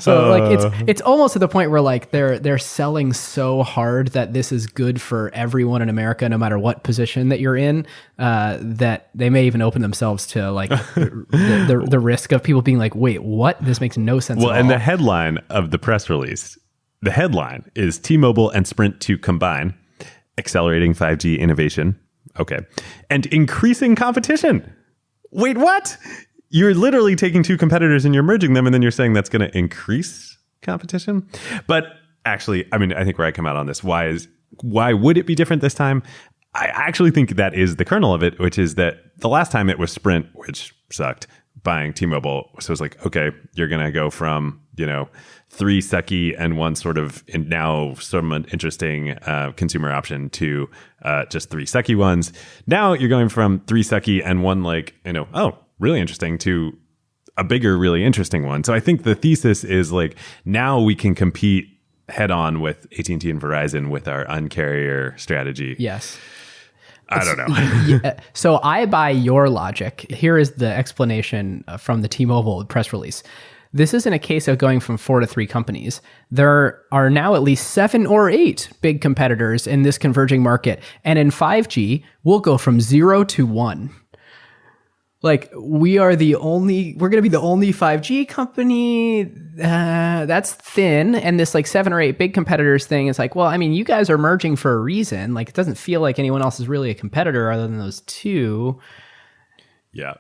So it's almost to the point where like they're selling so hard that this is good for everyone in America, no matter what position that you're in, that they may even open themselves to like the risk of people being like, wait, what? This makes no sense at all. Well, and the headline of the press release, the headline is T-Mobile and Sprint to combine, accelerating 5G innovation. Okay. And increasing competition. Wait, what? You're literally taking 2 competitors and you're merging them, and then you're saying that's going to increase competition? But actually, I mean, I think where I come out on this, why would it be different this time? I actually think that is the kernel of it, which is that the last time it was Sprint, which sucked, buying T-Mobile. So it's like, okay, you're going to go from, 3 sucky and 1 sort of now some interesting consumer option to just 3 sucky ones. Now you're going from 3 sucky and 1 like, really interesting to a bigger, really interesting one. So I think the thesis is like, now we can compete head on with AT&T and Verizon with our Un-carrier strategy. Yes. I don't know. So I buy your logic. Here is the explanation from the T-Mobile press release. This isn't a case of going from 4 to 3 companies. There are now at least 7 or 8 big competitors in this converging market. And in 5G, we'll go from 0 to 1. Like, we're going to be the only 5G company. That's thin. And this like 7 or 8 big competitors thing is like, well, I mean, you guys are merging for a reason. Like, it doesn't feel like anyone else is really a competitor other than those 2.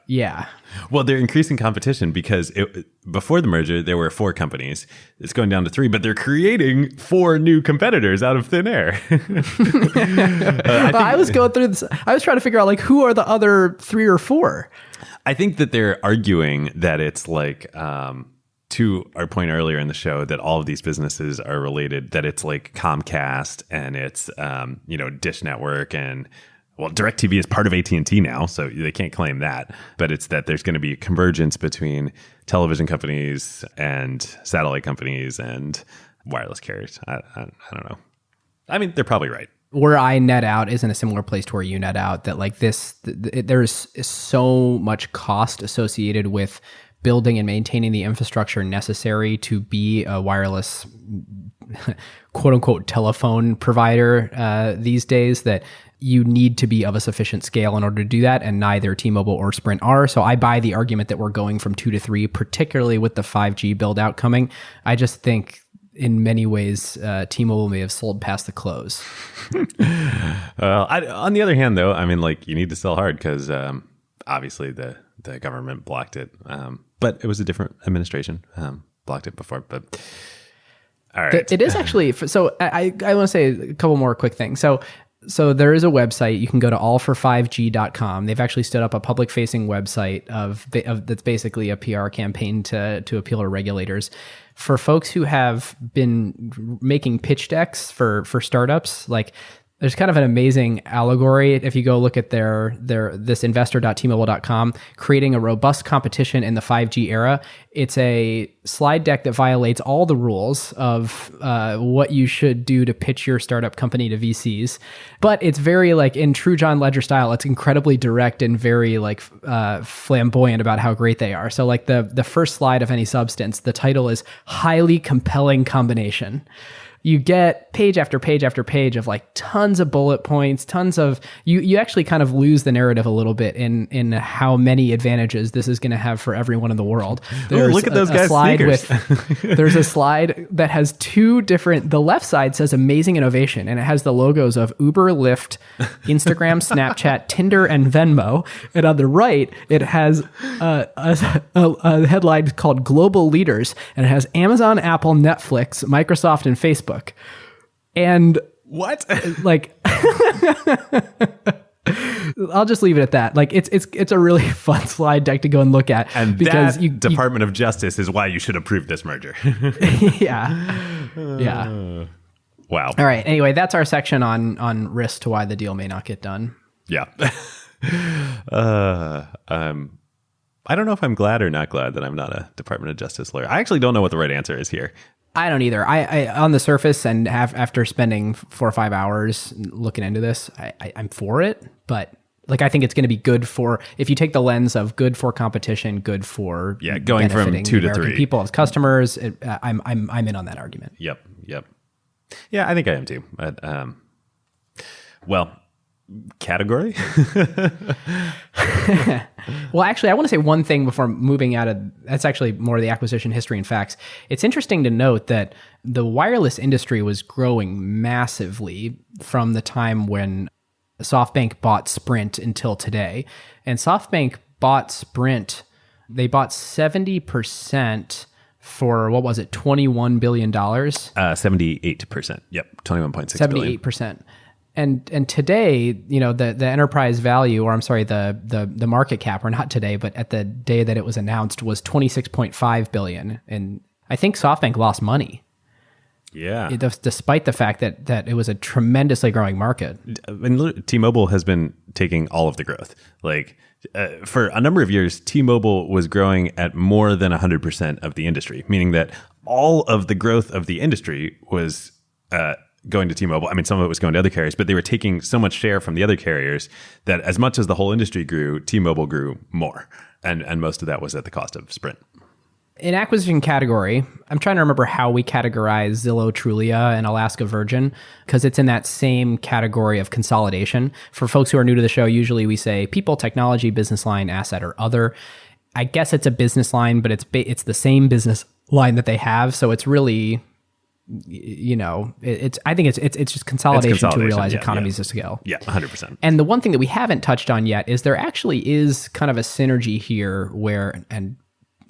Yeah. Well, they're increasing competition because before the merger, there were 4 companies. It's going down to 3, but they're creating 4 new competitors out of thin air. I was going through this. I was trying to figure out like, who are the other 3 or 4? I think that they're arguing that it's like, to our point earlier in the show, that all of these businesses are related, that it's like Comcast and it's, Dish Network and, well, DirecTV is part of AT&T now, so they can't claim that. But it's that there's going to be a convergence between television companies and satellite companies and wireless carriers. I don't know. I mean, they're probably right. Where I net out is in a similar place to where you net out, that like there's so much cost associated with building and maintaining the infrastructure necessary to be a wireless quote unquote telephone provider these days, that you need to be of a sufficient scale in order to do that, and neither T-Mobile or Sprint are. So I buy the argument that we're going from 2 to 3, particularly with the 5G build out coming. I just think in many ways, T-Mobile may have sold past the close. On the other hand, though, I mean, like, you need to sell hard because obviously the the government blocked it. But it was a different administration blocked it before. But all right. It is actually, so I want to say a couple more quick things. So there is a website. You can go to allfor5g.com. They've actually stood up a public-facing website of that's basically a PR campaign to appeal to regulators. For folks who have been making pitch decks for startups, like there's kind of an amazing allegory. If you go look at this investor.tmobile.com, creating a robust competition in the 5G era. It's a slide deck that violates all the rules of what you should do to pitch your startup company to VCs. But it's very like in true John Ledger style, it's incredibly direct and very like flamboyant about how great they are. So like the first slide of any substance, the title is highly compelling combination. You get page after page after page of like tons of bullet points, tons of you actually kind of lose the narrative a little bit in how many advantages this is going to have for everyone in the world. Look at those guys' sneakers. There's a slide that has two different. The left side says amazing innovation, and it has the logos of Uber, Lyft, Instagram, Snapchat, Tinder, and Venmo. And on the right, it has a headline called Global Leaders, and it has Amazon, Apple, Netflix, Microsoft, and Facebook. And what? Like, I'll just leave it at that. Like, it's a really fun slide deck to go and look at. And because Department of Justice is why you should approve this merger. Yeah. Wow. All right. Anyway, that's our section on risk to why the deal may not get done. Yeah. I don't know if I'm glad or not glad that I'm not a Department of Justice lawyer. I actually don't know what the right answer is here. I don't either. I on the surface and after spending 4 or 5 hours looking into this, I'm for it. But like, I think it's going to be good for, if you take the lens of good for competition, good for going from 2 to 3 people as customers. I'm in on that argument. Yep. Yeah, I think I am too. But, well, category. Well, actually, I want to say one thing before moving out of, that's actually more of the acquisition history and facts. It's interesting to note that the wireless industry was growing massively from the time when SoftBank bought Sprint until today. And SoftBank bought Sprint, they bought 70% for, what was it, $21 billion? 78%. Yep, 21.6 billion. 78%. And today, you know, the enterprise value, or I'm sorry, the market cap, or not today, but at the day that it was announced, was $26.5 billion. And I think SoftBank lost money. Yeah. Despite the fact that it was a tremendously growing market. And T-Mobile has been taking all of the growth. Like, for a number of years, T-Mobile was growing at more than 100% of the industry, meaning that all of the growth of the industry was going to T-Mobile. I mean, some of it was going to other carriers, but they were taking so much share from the other carriers that as much as the whole industry grew, T-Mobile grew more. And most of that was at the cost of Sprint. In acquisition category, I'm trying to remember how we categorize Zillow, Trulia, and Alaska Virgin, because it's in that same category of consolidation. For folks who are new to the show, usually we say people, technology, business line, asset, or other. I guess it's a business line, but it's the same business line that they have. So it's really, you know, I think it's just consolidation to realize economies of scale. Yeah, 100%. And the one thing that we haven't touched on yet is there actually is kind of a synergy here where, and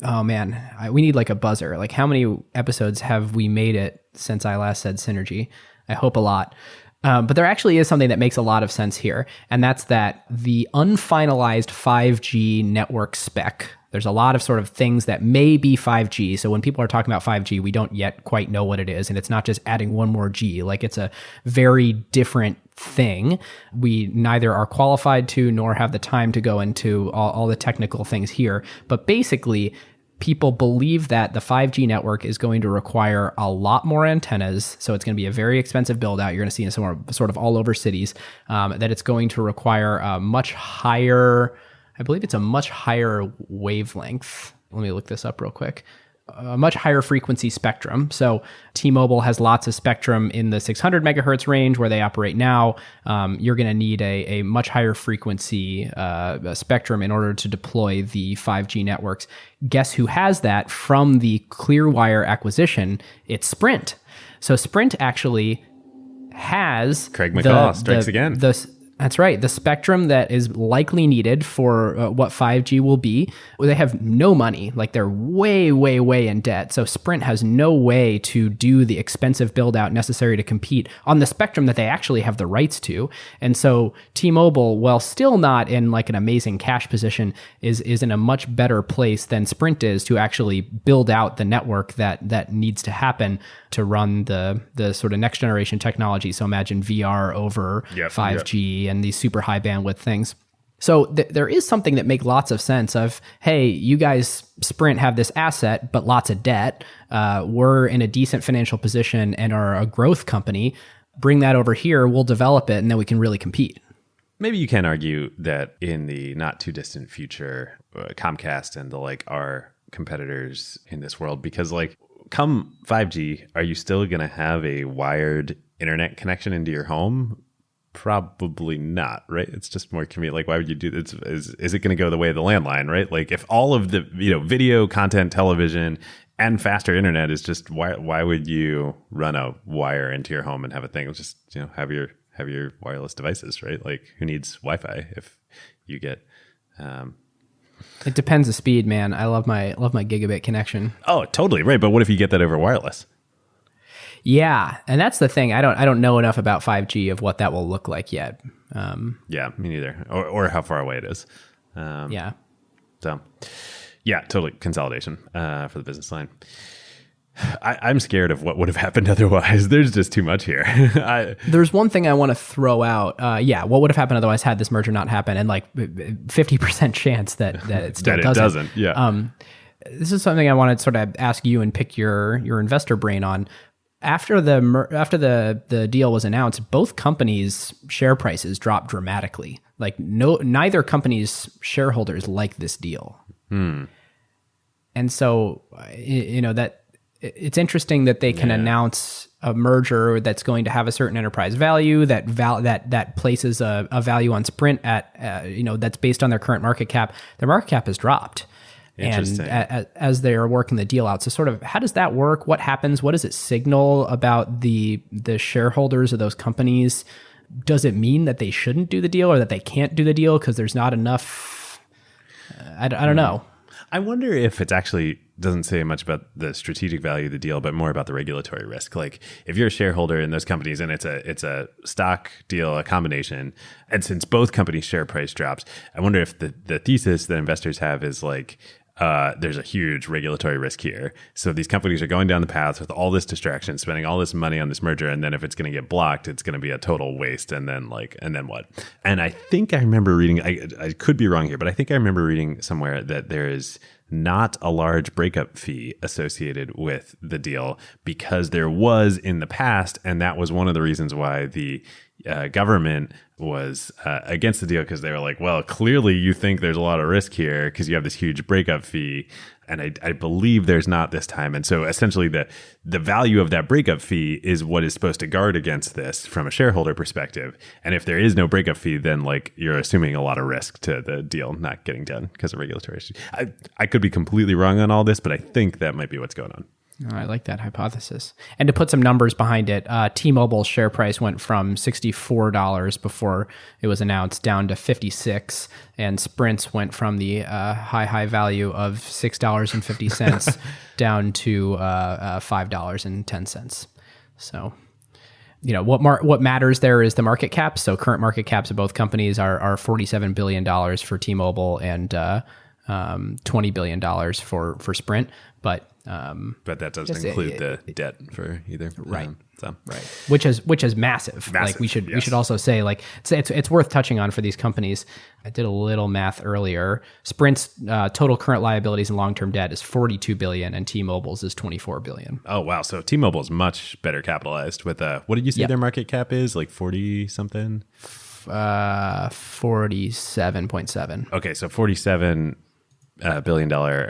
oh man, we need like a buzzer. Like, how many episodes have we made it since I last said synergy? I hope a lot. But there actually is something that makes a lot of sense here. And that's that the unfinalized 5G network spec, there's a lot of sort of things that may be 5G. So when people are talking about 5G, we don't yet quite know what it is. And it's not just adding one more G. Like, it's a very different thing. We neither are qualified to nor have the time to go into all the technical things here. But basically, people believe that the 5G network is going to require a lot more antennas. So it's going to be a very expensive build out. You're going to see it somewhere sort of all over cities, that it's going to require a much higher, I believe it's a much higher wavelength. Let me look this up real quick. A much higher frequency spectrum. So T-Mobile has lots of spectrum in the 600 megahertz range where they operate now. You're going to need a much higher frequency spectrum in order to deploy the 5G networks. Guess who has that from the Clearwire acquisition? It's Sprint. So Sprint actually has Craig McCaw strikes again. That's right. The spectrum that is likely needed for what 5G will be, they have no money. Like they're way, way, way in debt. So Sprint has no way to do the expensive build out necessary to compete on the spectrum that they actually have the rights to. And so T-Mobile, while still not in like an amazing cash position, is in a much better place than Sprint is to actually build out the network that needs to happen to run the sort of next generation technology. So imagine VR over 5G and these super high bandwidth things. So there is something that makes lots of sense of, hey, you guys, Sprint, have this asset, but lots of debt. We're in a decent financial position and are a growth company. Bring that over here, we'll develop it, and then we can really compete. Maybe you can argue that in the not too distant future, Comcast and the like are competitors in this world, because like come 5G, are you still going to have a wired internet connection into your home? Probably not, right? It's just more convenient. Like, why would you do this? Is it going to go the way of the landline, right? Like, if all of the video content, television, and faster internet is just why would you run a wire into your home and have a thing? Just have your wireless devices, right? Like, who needs Wi-Fi if you get? It depends the speed, man. I love my gigabit connection. Oh, totally right. But what if you get that over wireless? Yeah, and that's the thing. I don't know enough about 5G of what that will look like yet. Yeah, me neither. Or how far away it is. Yeah. So, yeah, totally consolidation for the business line. I'm scared of what would have happened otherwise. There's just too much here. There's one thing I want to throw out. What would have happened otherwise had this merger not happened? And like 50% chance that it still doesn't. Yeah. This is something I want to sort of ask you and pick your investor brain on. After the deal was announced, both companies' share prices dropped dramatically. Like neither company's shareholders like this deal. And so that it's interesting that they can announce a merger that's going to have a certain enterprise value that places a value on Sprint at that's based on their current market cap. Their market cap has dropped. And as they are working the deal out. So sort of how does that work? What happens? What does it signal about the shareholders of those companies? Does it mean that they shouldn't do the deal or that they can't do the deal because there's not enough? I don't know. I wonder if it actually doesn't say much about the strategic value of the deal, but more about the regulatory risk. Like if you're a shareholder in those companies and it's a stock deal, a combination, and since both companies' share price drops, I wonder if the thesis that investors have is like, there's a huge regulatory risk here. So these companies are going down the path with all this distraction, spending all this money on this merger, and then if it's going to get blocked, it's going to be a total waste. And then what? And I think I remember reading, I could be wrong here, but I think I remember reading somewhere that there is not a large breakup fee associated with the deal because there was in the past, and that was one of the reasons why the government was against the deal, because they were like, well, clearly you think there's a lot of risk here because you have this huge breakup fee. And I believe there's not this time. And so essentially the value of that breakup fee is what is supposed to guard against this from a shareholder perspective. And if there is no breakup fee, then like you're assuming a lot of risk to the deal not getting done because of regulatory issues. I could be completely wrong on all this, but I think that might be what's going on. Oh, I like that hypothesis. And to put some numbers behind it, T-Mobile's share price went from $64 before it was announced down to $56, and Sprint's went from the high value of $6.50 down to $5.10. So, what matters there is the market cap. So current market caps of both companies are $47 billion for T-Mobile and $20 billion for Sprint, but that doesn't include the debt for either, right? Right, which is massive. Like we should also say, like it's worth touching on for these companies. I did a little math earlier. Sprint's total current liabilities and long term debt is $42 billion, and T-Mobile's is $24 billion. Oh wow! So T-Mobile is much better capitalized. With what did you say their market cap is? Like 40 something. 47.7. Okay, so 47. $1 billion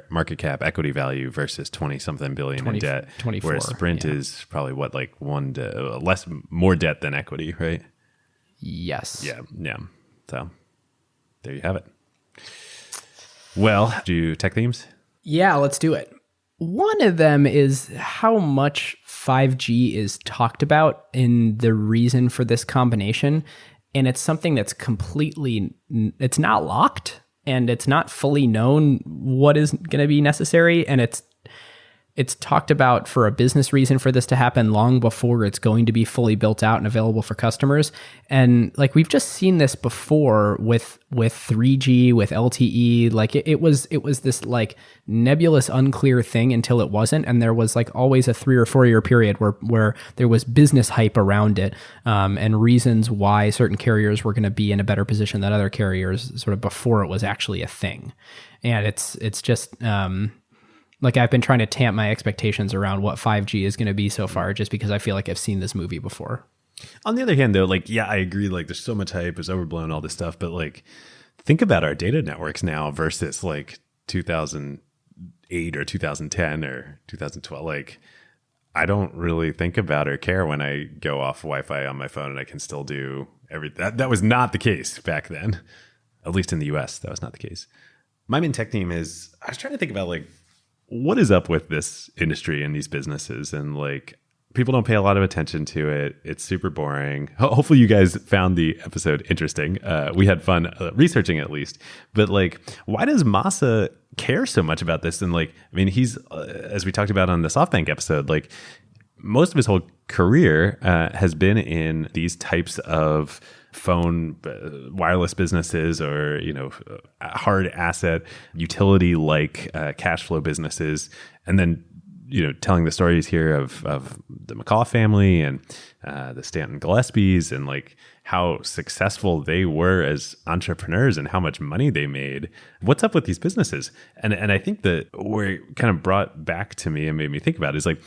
market cap equity value versus 20 something billion in debt. 24. Whereas Sprint is probably more debt than equity, right? Yes. Yeah. So there you have it. Well, do tech themes? Yeah, let's do it. One of them is how much 5G is talked about in the reason for this combination. and it's something that's it's not locked, and it's not fully known what is going to be necessary, and it's talked about for a business reason for this to happen long before it's going to be fully built out and available for customers. And like we've just seen this before with 3G, with LTE. Like it was this like nebulous, unclear thing until it wasn't. And there was like always a 3 or 4 year period where there was business hype around it, and reasons why certain carriers were going to be in a bebetter position than other carriers sort of before it was actually a thing. And it's just, like I've been trying to tamp my expectations around what 5G is going to be so far, just because I feel like I've seen this movie before. On the other hand, though, like, yeah, I agree. Like, there's so much hype, it's overblown, all this stuff. But like, think about our data networks now versus like 2008 or 2010 or 2012. Like, I don't really think about or care when I go off Wi-Fi on my phone and I can still do everything. That was not the case back then, at least in the US. That was not the case. My main tech team is, I was trying to think about like, what is up with this industry and these businesses? And like, people don't pay a lot of attention to it. It's super boring. Hopefully you guys found the episode interesting. We had fun researching it at least. But like, why does Masa care so much about this? And like, I mean, he's, as we talked about on the SoftBank episode, like most of his whole career has been in these types of phone wireless businesses, or hard asset utility like cash flow businesses, and then telling the stories here of the McCaw family and the Stanton Gillespies, and like how successful they were as entrepreneurs and how much money they made. What's up with these businesses? And I think that where it kind of brought back to me and made me think about it is like,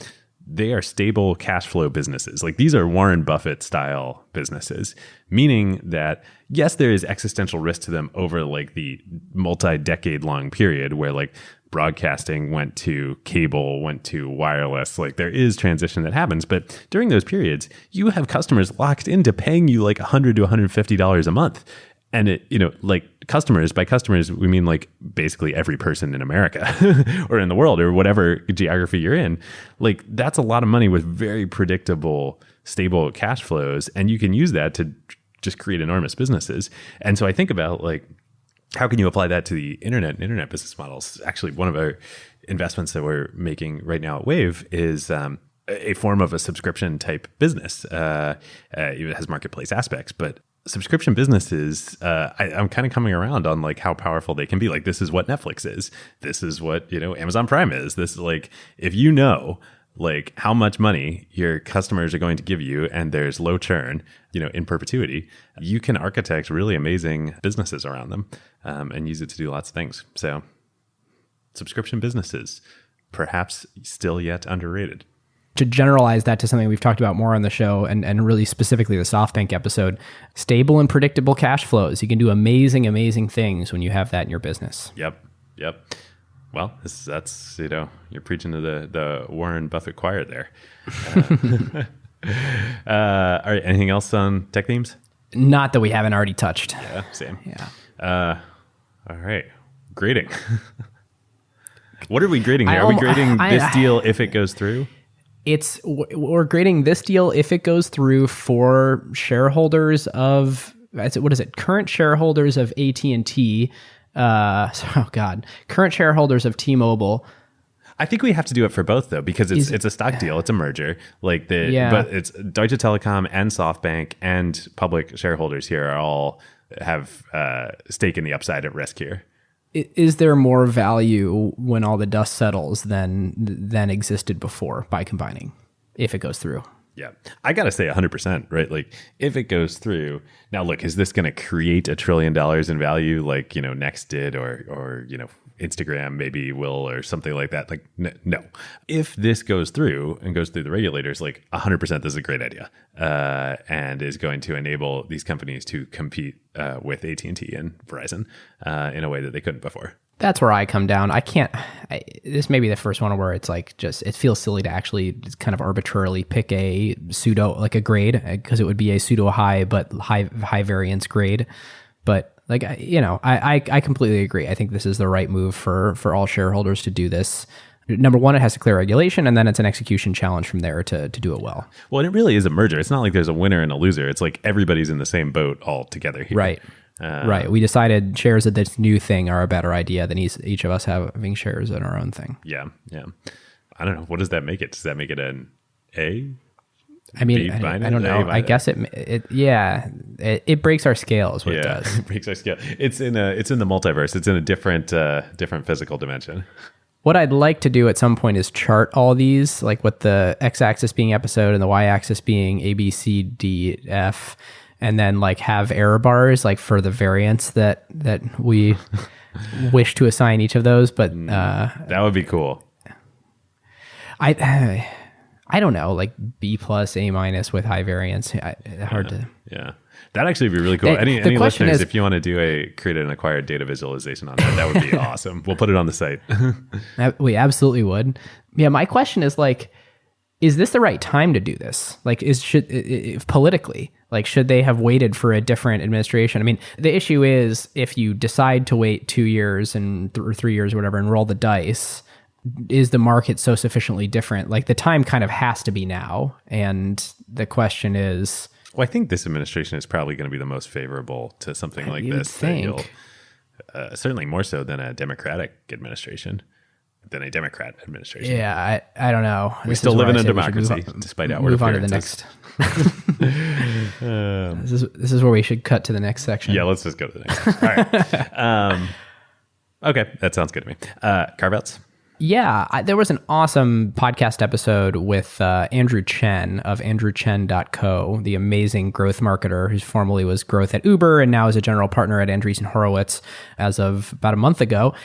they are stable cash flow businesses. Like these are Warren Buffett style businesses, meaning that yes, there is existential risk to them over like the multi-decade long period where like broadcasting went to cable, went to wireless. Like there is transition that happens, but during those periods, you have customers locked into paying you like $100 to $150 a month. And it, like customers, by customers, we mean like basically every person in America or in the world or whatever geography you're in. Like that's a lot of money with very predictable, stable cash flows. And you can use that to just create enormous businesses. And so I think about like, how can you apply that to the internet and internet business models? Actually, one of our investments that we're making right now at Wave is a form of a subscription type business. It has marketplace aspects, but subscription businesses, I'm kind of coming around on like how powerful they can be. Like this is what Netflix is. This is what, Amazon Prime is. This is like, if like how much money your customers are going to give you and there's low churn, in perpetuity, you can architect really amazing businesses around them and use it to do lots of things. So subscription businesses, perhaps still yet underrated. To generalize that to something we've talked about more on the show, and really specifically the SoftBank episode, stable and predictable cash flows. You can do amazing, amazing things when you have that in your business. Yep. Well, that's you're preaching to the Warren Buffett choir there. All right, anything else on tech themes? Not that we haven't already touched. Yeah, same. Yeah. All right, grading. What are we grading here? Are we grading this deal if it goes through? We're grading this deal if it goes through for shareholders of, what is it? Current shareholders of AT&T. Current shareholders of T-Mobile. I think we have to do it for both though, because it's a stock deal. It's a merger. But it's Deutsche Telekom and SoftBank and public shareholders here all have stake in the upside at risk here. Is there more value when all the dust settles than existed before by combining, if it goes through? Yeah, I got to say 100%, right? Like if it goes through, now look, is this going to create $1 trillion in value like, Next did or Instagram maybe will or something like that? Like, no. If this goes through and goes through the regulators, like 100%, this is a great idea and is going to enable these companies to compete with AT&T and Verizon in a way that they couldn't before. That's where I come down. This may be the first one where it's like it feels silly to actually just kind of arbitrarily pick a pseudo, like a grade, because it would be a pseudo high, but high variance grade. But like, I completely agree. I think this is the right move for all shareholders to do this. number one, it has to clear regulation, and then it's an execution challenge from there to do it well. Well, and it really is a merger. It's not like there's a winner and a loser. It's like everybody's in the same boat all together here. Right. Right. We decided shares of this new thing are a better idea than each of us having shares in our own thing. Yeah. Yeah. I don't know. What does that make it? Does that make it an A? I mean, I don't know. I guess it breaks our scale is what it does. It breaks our scale. It's in the multiverse. It's in a different physical dimension. What I'd like to do at some point is chart all these, like with the x-axis being episode and the y-axis being A, B, C, D, F, and then like have error bars like for the variants that we wish to assign each of those. But that would be cool. I don't know, like B plus, A minus with high variance. Hard to. Yeah. That'd actually be really cool. Any listeners, if you want to create an acquired data visualization on that would be awesome. We'll put it on the site. We absolutely would. Yeah. My question is like, is this the right time to do this? Like, politically, like, should they have waited for a different administration? I mean, the issue is if you decide to wait 2 years or 3 years or whatever and roll the dice, is the market so sufficiently different? Like the time kind of has to be now. And the question is... Well, I think this administration is probably going to be the most favorable to something like this. Think. Certainly more so than a Democratic administration, than a Democrat administration. Yeah, I don't know. We still live in a democracy, despite outward appearances. Move on to the next. This is where we should cut to the next section. Yeah, let's just go to the next. All right. Okay, that sounds good to me. Carve Outs. Yeah, there was an awesome podcast episode with Andrew Chen of andrewchen.co, the amazing growth marketer who formerly was growth at Uber and now is a general partner at Andreessen Horowitz as of about a month ago.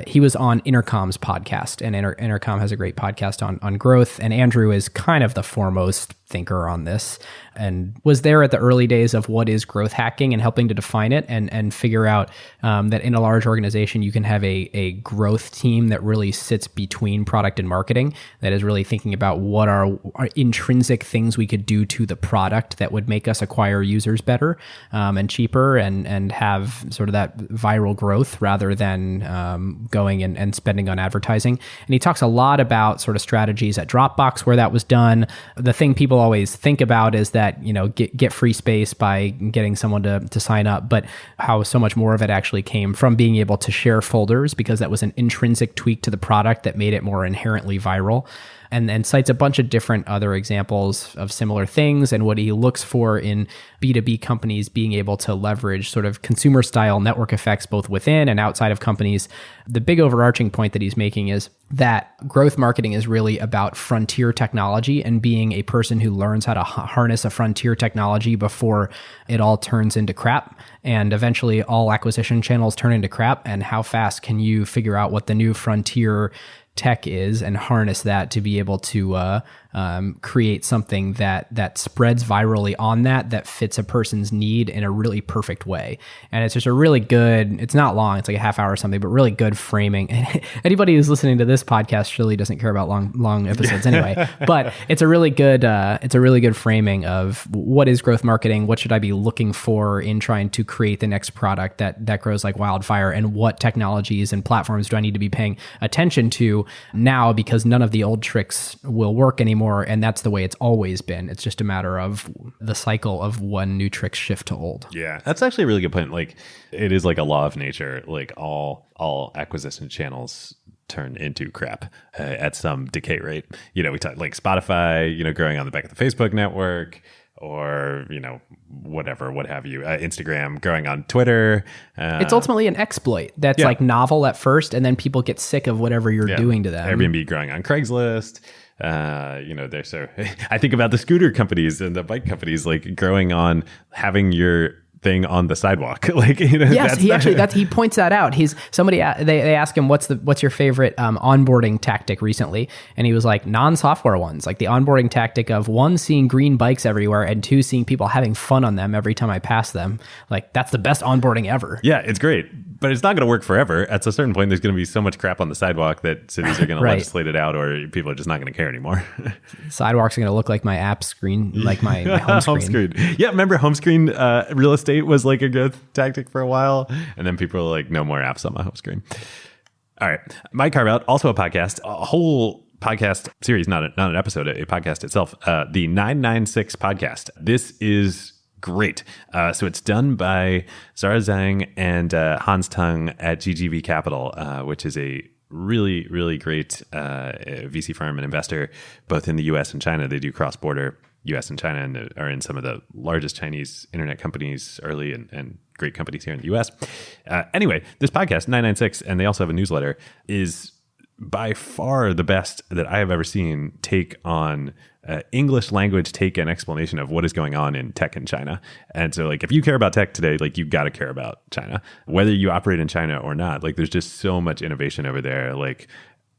He was on Intercom's podcast, and Intercom has a great podcast on growth, and Andrew is kind of the foremost thinker on this and was there at the early days of what is growth hacking and helping to define it and figure out that in a large organization you can have a growth team that really sits between product and marketing, that is really thinking about what are intrinsic things we could do to the product that would make us acquire users better and cheaper and have sort of that viral growth rather than going and spending on advertising. And he talks a lot about sort of strategies at Dropbox where that was done. The thing people always think about is that, you know, get free space by getting someone to sign up, but how so much more of it actually came from being able to share folders because that was an intrinsic tweak to the product that made it more inherently viral. And cites a bunch of different other examples of similar things and what he looks for in B2B companies being able to leverage sort of consumer style network effects both within and outside of companies. The big overarching point that he's making is that growth marketing is really about frontier technology and being a person who learns how to harness a frontier technology before it all turns into crap. And eventually all acquisition channels turn into crap. And how fast can you figure out what the new frontier tech is and harness that to be able to create something that spreads virally on that fits a person's need in a really perfect way. And it's just a really good, it's not long, it's like a half hour or something, but really good framing. Anybody who's listening to this podcast really doesn't care about long episodes anyway, but it's a really good framing of what is growth marketing, what should I be looking for in trying to create the next product that grows like wildfire, and what technologies and platforms do I need to be paying attention to now, because none of the old tricks will work anymore. And that's the way it's always been. It's just a matter of the cycle of when new tricks shift to old. Yeah, that's actually a really good point. Like, it is like a law of nature. Like all acquisition channels turn into crap at some decay rate. You know, we talk like Spotify, you know, growing on the back of the Facebook network, or, you know, whatever, what have you, Instagram growing on Twitter. It's ultimately an exploit that's like novel at first, and then people get sick of whatever you're doing to them. Airbnb growing on Craigslist. You know, they're so I think about the scooter companies and the bike companies like growing on having your thing on the sidewalk. Like, you know, yes, he points that out. They ask him what's your favorite onboarding tactic recently, and he was like non-software ones, like the onboarding tactic of one, seeing green bikes everywhere, and two, seeing people having fun on them every time I pass them. Like, that's the best onboarding ever. Yeah, it's great. But it's not going to work forever. At a certain point, there's going to be so much crap on the sidewalk that cities are going to legislate it out, or people are just not going to care anymore. Sidewalks are going to look like my app screen, like my home screen. Yeah, remember home screen real estate was like a growth tactic for a while, and then people were like, no more apps on my home screen. All right. My Carve Out, also a podcast, a whole podcast series, not an episode, a podcast itself, the 996 podcast. This is great. So it's done by Zara Zhang and Hans Tung at GGV Capital, which is a really, really great VC firm and investor, both in the US and China. They do cross-border US and China and are in some of the largest Chinese internet companies early and great companies here in the US. Anyway, this podcast, 996, and they also have a newsletter, is by far the best that I have ever seen take on English language take and explanation of what is going on in tech in China. And so like, if you care about tech today, like you've got to care about China, whether you operate in China or not. Like there's just so much innovation over there. Like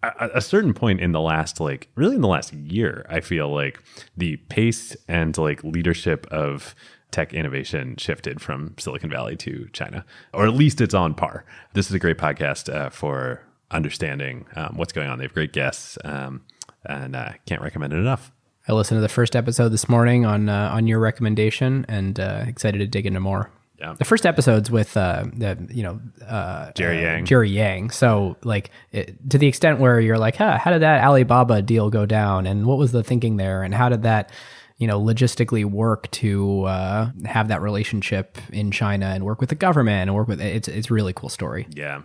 a certain point in the last, like really in the last year, I feel like the pace and like leadership of tech innovation shifted from Silicon Valley to China, or at least it's on par. This is a great podcast for understanding what's going on. They have great guests, and can't recommend it enough. I listened to the first episode this morning on your recommendation, and excited to dig into more. Yeah. The first episode's with Jerry Yang. So like to the extent where you're like, how did that Alibaba deal go down, and what was the thinking there, and how did that logistically work to have that relationship in China and work with the government and work with it's a really cool story. Yeah,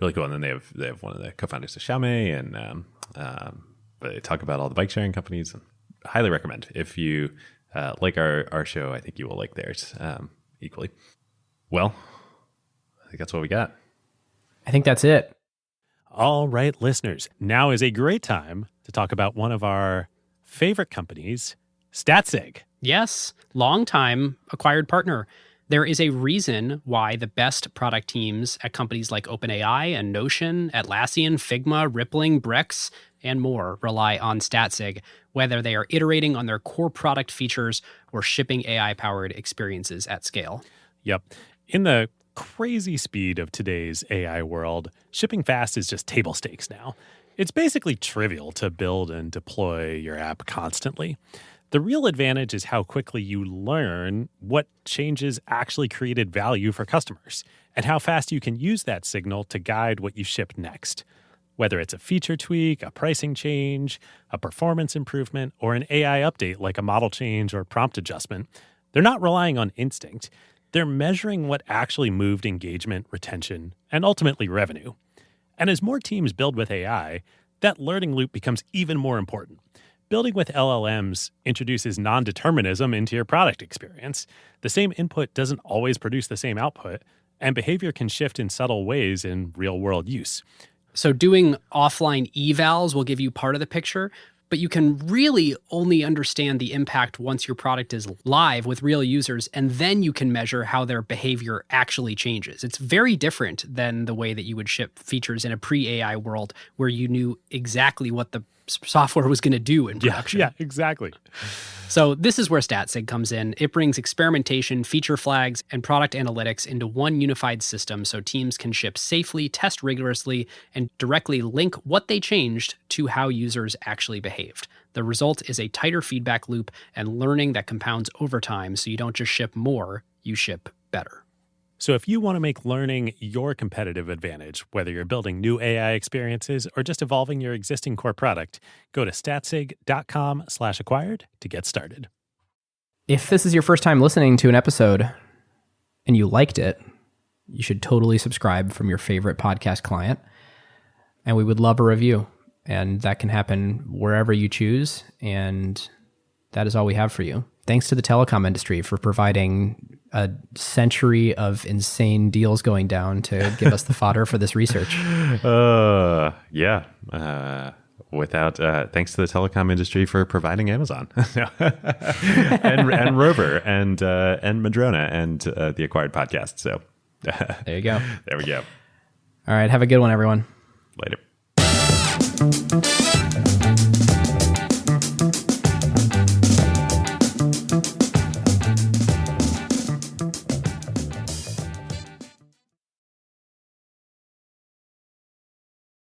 really cool. And then they have one of the co-founders of Xiaomi, and they talk about all the bike sharing companies. And highly recommend if you like our show. I think you will like theirs equally. Well, I think that's what we got. I think that's it. All right, listeners, now is a great time to talk about one of our favorite companies, Statsig. Yes, longtime acquired partner. There is a reason why the best product teams at companies like OpenAI and Notion, Atlassian, Figma, Rippling, Brex, and more rely on Statsig, whether they are iterating on their core product features or shipping AI-powered experiences at scale. Yep. In the crazy speed of today's AI world, shipping fast is just table stakes now. It's basically trivial to build and deploy your app constantly. The real advantage is how quickly you learn what changes actually created value for customers and how fast you can use that signal to guide what you ship next. Whether it's a feature tweak, a pricing change, a performance improvement, or an AI update like a model change or prompt adjustment, they're not relying on instinct. They're measuring what actually moved engagement, retention, and ultimately revenue. And as more teams build with AI, that learning loop becomes even more important. Building with LLMs introduces non-determinism into your product experience. The same input doesn't always produce the same output, and behavior can shift in subtle ways in real-world use. So doing offline evals will give you part of the picture, but you can really only understand the impact once your product is live with real users, and then you can measure how their behavior actually changes. It's very different than the way that you would ship features in a pre-AI world where you knew exactly what the software was going to do in production. Yeah, exactly. So this is where Statsig comes in. It brings experimentation, feature flags, and product analytics into one unified system so teams can ship safely, test rigorously, and directly link what they changed to how users actually behaved. The result is a tighter feedback loop and learning that compounds over time, so you don't just ship more, you ship better. So if you want to make learning your competitive advantage, whether you're building new AI experiences or just evolving your existing core product, go to statsig.com/acquired to get started. If this is your first time listening to an episode and you liked it, you should totally subscribe from your favorite podcast client. And we would love a review. And that can happen wherever you choose. And that is all we have for you. Thanks to the telecom industry for providing a century of insane deals going down to give us the fodder for this research. Without thanks to the telecom industry for providing Amazon and Rover and Madrona and the Acquired podcast. So there you go. There we go. All right. Have a good one, everyone. Later.